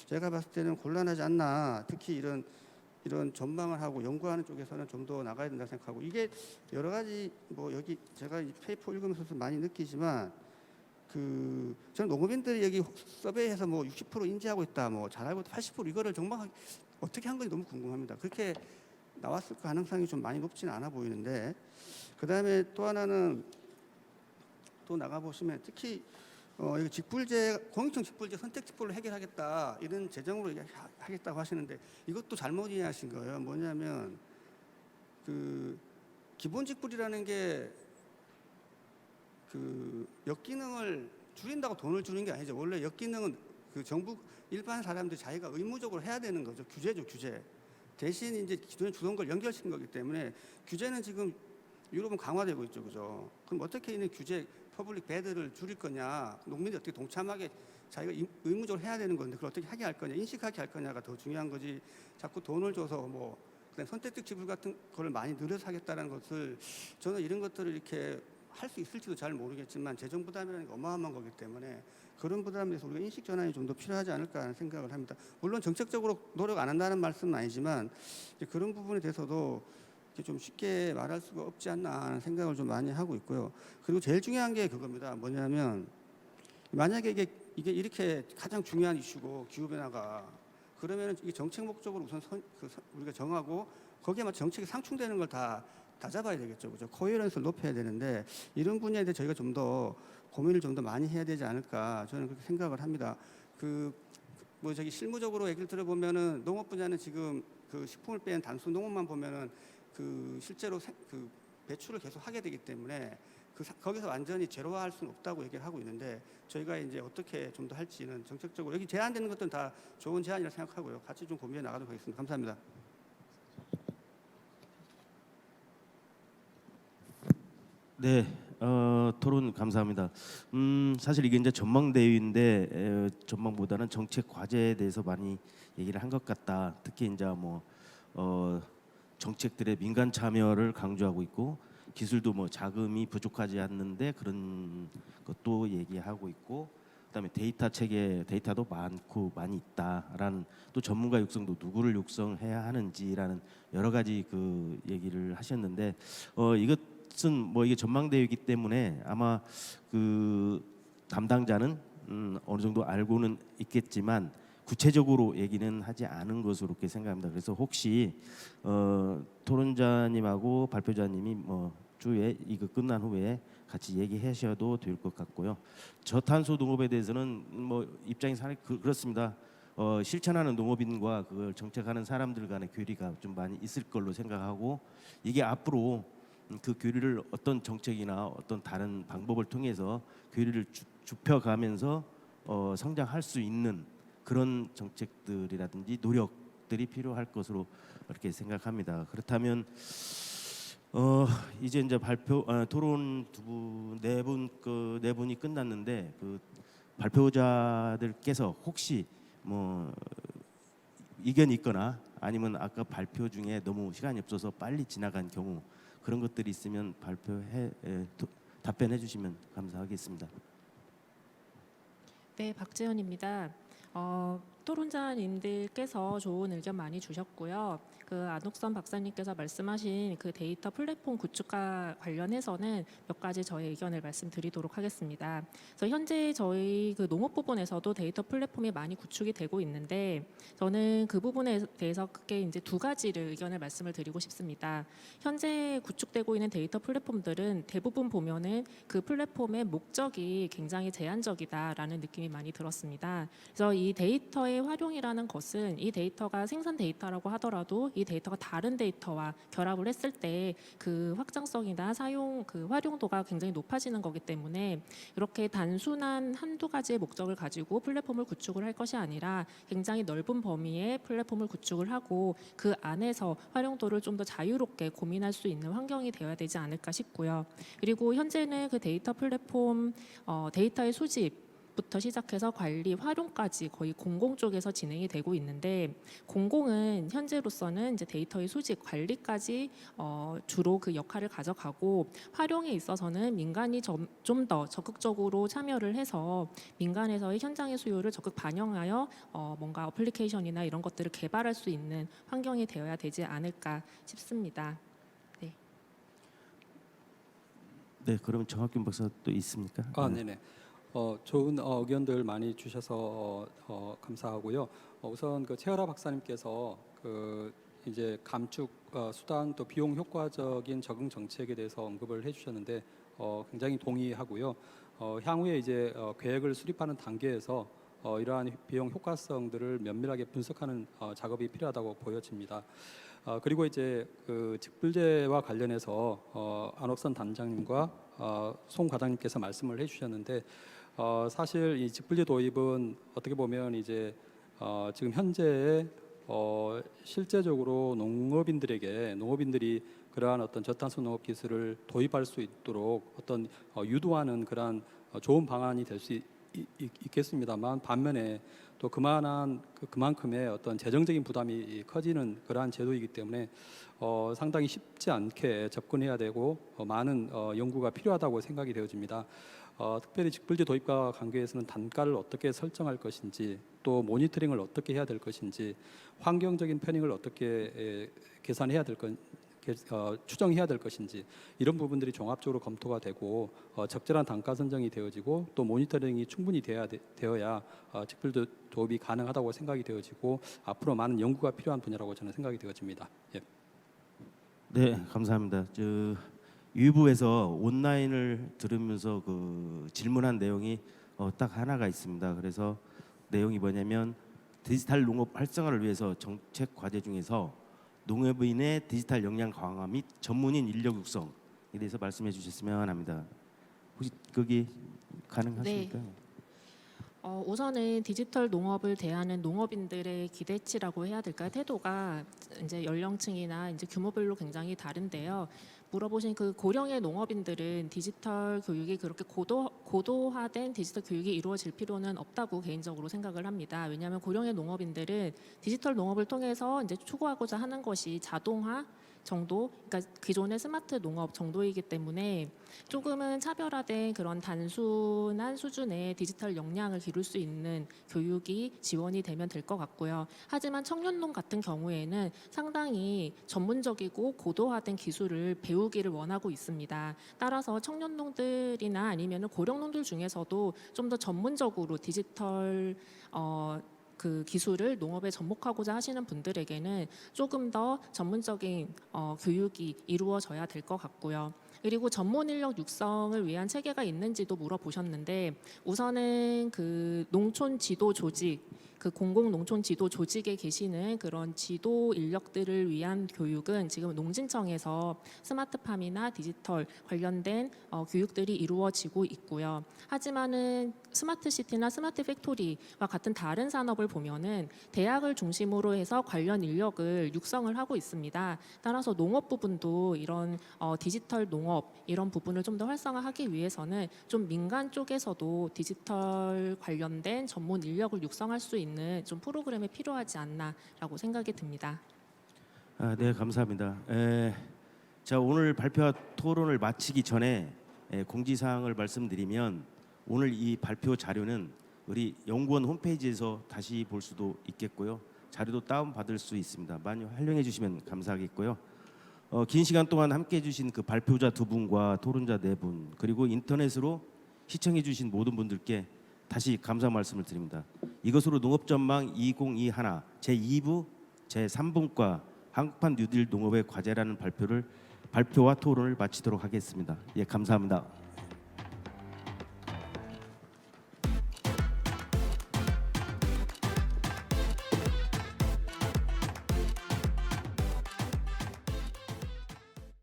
제가 봤을 때는 곤란하지 않나. 특히 이런 전망을 하고 연구하는 쪽에서는 좀 더 나가야 된다 생각하고, 이게 여러 가지 뭐 여기 제가 이 페이퍼 읽으면서 많이 느끼지만 그 저는 농업인들이 여기 서베이해서 뭐 60% 인지하고 있다, 뭐 잘 알고 있다, 80% 이거를 정말 어떻게 한 건지 너무 궁금합니다. 그렇게 나왔을 가능성이 좀 많이 높지는 않아 보이는데, 그다음에 또 하나는 또 나가 보시면 특히 여기 직불제, 공익성 직불제, 선택 직불로 해결하겠다 이런 재정으로 하겠다고 하시는데 이것도 잘못 이해하신 거예요. 뭐냐면 그 기본 직불이라는 게 그 역기능을 줄인다고 돈을 주는 게 아니죠. 원래 역기능은 그 정부 일반 사람들이 자기가 의무적으로 해야 되는 거죠. 규제죠, 규제. 대신 이제 기존에 주던 걸 연결시킨 거기 때문에 규제는 지금 유럽은 강화되고 있죠, 그죠? 그럼 어떻게 있는 규제, 퍼블릭 배드를 줄일 거냐, 농민들이 어떻게 동참하게 자기가 의무적으로 해야 되는 건데 그걸 어떻게 하게 할 거냐, 인식하게 할 거냐가 더 중요한 거지. 자꾸 돈을 줘서 그다음에 선택적 지불 같은 걸 많이 늘려서 하겠다는 것을, 저는 이런 것들을 이렇게 할 수 있을지도 잘 모르겠지만 재정 부담이라는 게 어마어마한 거기 때문에 그런 부담에 대해서 우리가 인식 전환이 좀 더 필요하지 않을까 하는 생각을 합니다. 물론 정책적으로 노력 안 한다는 말씀은 아니지만 이제 그런 부분에 대해서도 이렇게 좀 쉽게 말할 수가 없지 않나 하는 생각을 좀 많이 하고 있고요. 그리고 제일 중요한 게 그겁니다. 뭐냐면 만약에 이게 이렇게 가장 중요한 이슈고 기후 변화가 그러면은 이게 정책 목적으로 우선 우리가 정하고 거기에 맞춰 정책이 상충되는 걸 다 잡아야 되겠죠. 그죠? 코헤런스를 높여야 되는데 이런 분야에 대해 저희가 좀 더 고민을 좀 더 많이 해야 되지 않을까 저는 그렇게 생각을 합니다. 뭐 저기 실무적으로 얘기를 들어보면은 농업 분야는 지금 그 식품을 뺀 단순 농업만 보면은 그 실제로 그 배출을 계속 하게 되기 때문에 거기서 완전히 제로화할 수는 없다고 얘기를 하고 있는데 저희가 이제 어떻게 좀 더 할지는 정책적으로 여기 제안되는 것들은 다 좋은 제안이라 생각하고요. 같이 좀 고민해 나가도록 하겠습니다. 감사합니다. 네, 토론 감사합니다. 사실 이게 이제 전망대회인데 전망보다는 정책 과제에 대해서 많이 얘기를 한 것 같다. 특히 이제 뭐 정책들의 민간 참여를 강조하고 있고 기술도 뭐 자금이 부족하지 않는데 그런 것도 얘기하고 있고 그다음에 데이터 체계 데이터도 많고 많이 있다라는 또 전문가 육성도 누구를 육성해야 하는지라는 여러 가지 그 얘기를 하셨는데 이것은 뭐 이게 전망대회이기 때문에 아마 그 담당자는 어느 정도 알고는 있겠지만 구체적으로 얘기는 하지 않은 것으로 그렇게 생각합니다. 그래서 혹시 토론자님하고 발표자님이 뭐 주에 이거 끝난 후에 같이 얘기하셔도 될 것 같고요. 저탄소 농업에 대해서는 뭐 입장이 상당히 그렇습니다. 실천하는 농업인과 그걸 정책하는 사람들 간의 괴리가 좀 많이 있을 걸로 생각하고 이게 앞으로 그 괴리를 어떤 정책이나 어떤 다른 방법을 통해서 괴리를 좁혀가면서 성장할 수 있는 그런 정책들이라든지 노력들이 필요할 것으로 그렇게 생각합니다. 그렇다면 이제 토론 네 분이 끝났는데 그 발표자들께서 혹시 뭐 의견이 있거나 아니면 아까 발표 중에 너무 시간이 없어서 빨리 지나간 경우 그런 것들이 있으면 답변해 주시면 감사하겠습니다. 네, 박지연입니다. 토론자님들께서 좋은 의견 많이 주셨고요. 그 안옥선 박사님께서 말씀하신 그 데이터 플랫폼 구축과 관련해서는 몇 가지 저의 의견을 말씀드리도록 하겠습니다. 그래서 현재 저희 그 농업 부분에서도 데이터 플랫폼이 많이 구축이 되고 있는데 저는 그 부분에 대해서 크게 이제 두 가지를 의견을 말씀을 드리고 싶습니다. 현재 구축되고 있는 데이터 플랫폼들은 대부분 보면은 그 플랫폼의 목적이 굉장히 제한적이다라는 느낌이 많이 들었습니다. 그래서 이 데이터의 활용이라는 것은 이 데이터가 생산 데이터라고 하더라도 이 데이터가 다른 데이터와 결합을 했을 때 그 확장성이나 사용 그 활용도가 굉장히 높아지는 거기 때문에 이렇게 단순한 한두 가지의 목적을 가지고 플랫폼을 구축을 할 것이 아니라 굉장히 넓은 범위의 플랫폼을 구축을 하고 그 안에서 활용도를 좀 더 자유롭게 고민할 수 있는 환경이 되어야 되지 않을까 싶고요. 그리고 현재는 그 데이터 플랫폼 데이터의 수집부터 시작해서 관리, 활용까지 거의 공공 쪽에서 진행이 되고 있는데 공공은 현재로서는 이제 데이터의 수집, 관리까지 주로 그 역할을 가져가고 활용에 있어서는 민간이 좀 더 적극적으로 참여를 해서 민간에서의 현장의 수요를 적극 반영하여 뭔가 어플리케이션이나 이런 것들을 개발할 수 있는 환경이 되어야 되지 않을까 싶습니다. 네. 네, 그러면 정학균 박사 또 있습니까? 네네. 좋은 의견들 많이 주셔서 감사하고요. 우선 그 최열아 박사님께서 그 이제 감축 수단 또 비용 효과적인 적응 정책에 대해서 언급을 해주셨는데 굉장히 동의하고요. 향후에 이제 계획을 수립하는 단계에서 이러한 비용 효과성들을 면밀하게 분석하는 작업이 필요하다고 보여집니다. 그리고 이제 그 직불제와 관련해서 안옥선 단장님과 송 과장님께서 말씀을 해주셨는데 사실 이 직불제 도입은 어떻게 보면 이제 지금 현재 실제적으로 농업인들이 그러한 어떤 저탄소 농업 기술을 도입할 수 있도록 어떤 유도하는 그러한 좋은 방안이 될 수 있겠습니다만 반면에 또 그만큼의 어떤 재정적인 부담이 커지는 그러한 제도이기 때문에 상당히 쉽지 않게 접근해야 되고 많은 연구가 필요하다고 생각이 되어집니다. 특별히 직불제 도입과 관계에서는 단가를 어떻게 설정할 것인지, 또 모니터링을 어떻게 해야 될 것인지, 환경적인 편익을 어떻게 계산해야 될 건, 추정해야 될 것인지, 이런 부분들이 종합적으로 검토가 되고 적절한 단가 선정이 되어지고 또 모니터링이 충분히 되어야 직불제 도입이 가능하다고 생각이 되어지고 앞으로 많은 연구가 필요한 분야라고 저는 생각이 되어집니다. 예. 네, 감사합니다. 유부에서 온라인을 들으면서 그 질문한 내용이 딱 하나가 있습니다. 그래서 내용이 뭐냐면 디지털 농업 활성화를 위해서 정책 과제 중에서 농업인의 디지털 역량 강화 및 전문인 인력 육성에 대해서 말씀해 주셨으면 합니다. 혹시 거기 가능하십니까? 우선은 디지털 농업을 대하는 농업인들의 기대치라고 해야 될까요? 태도가 이제 연령층이나 이제 규모별로 굉장히 다른데요. 물어보신 그 고령의 농업인들은 디지털 교육이 그렇게 고도화된 디지털 교육이 이루어질 필요는 없다고 개인적으로 생각을 합니다. 왜냐하면 고령의 농업인들은 디지털 농업을 통해서 이제 추구하고자 하는 것이 자동화 정도, 그러니까 기존의 스마트 농업 정도이기 때문에 조금은 차별화된 그런 단순한 수준의 디지털 역량을 기를 수 있는 교육이 지원이 되면 될 것 같고요. 하지만 청년농 같은 경우에는 상당히 전문적이고 고도화된 기술을 배우기를 원하고 있습니다. 따라서 청년농들이나 아니면 고령농들 중에서도 좀 더 전문적으로 디지털 그 기술을 농업에 접목하고자 하시는 분들에게는 조금 더 전문적인 교육이 이루어져야 될 것 같고요. 그리고 전문 인력 육성을 위한 체계가 있는지도 물어보셨는데 우선은 그 농촌 지도 조직, 그 공공 농촌 지도 조직에 계시는 그런 지도 인력들을 위한 교육은 지금 농진청에서 스마트팜이나 디지털 관련된 교육들이 이루어지고 있고요. 하지만은 스마트시티나 스마트 팩토리와 같은 다른 산업을 보면은 대학을 중심으로 해서 관련 인력을 육성을 하고 있습니다. 따라서 농업 부분도 이런 디지털 농업 이런 부분을 좀 더 활성화하기 위해서는 좀 민간 쪽에서도 디지털 관련된 전문 인력을 육성할 수 있는 좀 프로그램이 필요하지 않나라고 생각이 듭니다. 네, 감사합니다. 자, 오늘 발표 토론을 마치기 전에 공지사항을 말씀드리면 오늘 이 발표 자료는 우리 연구원 홈페이지에서 다시 볼 수도 있겠고요. 자료도 다운받을 수 있습니다. 많이 활용해 주시면 감사하겠고요. 긴 시간 동안 함께해 주신 그 발표자 두 분과 토론자 네 분, 그리고 인터넷으로 시청해 주신 모든 분들께 다시 감사 말씀을 드립니다. 이것으로 농업전망 2021 제2부 제3분과 한국판 뉴딜 농업의 과제라는 발표와 토론을 마치도록 하겠습니다. 예, 감사합니다.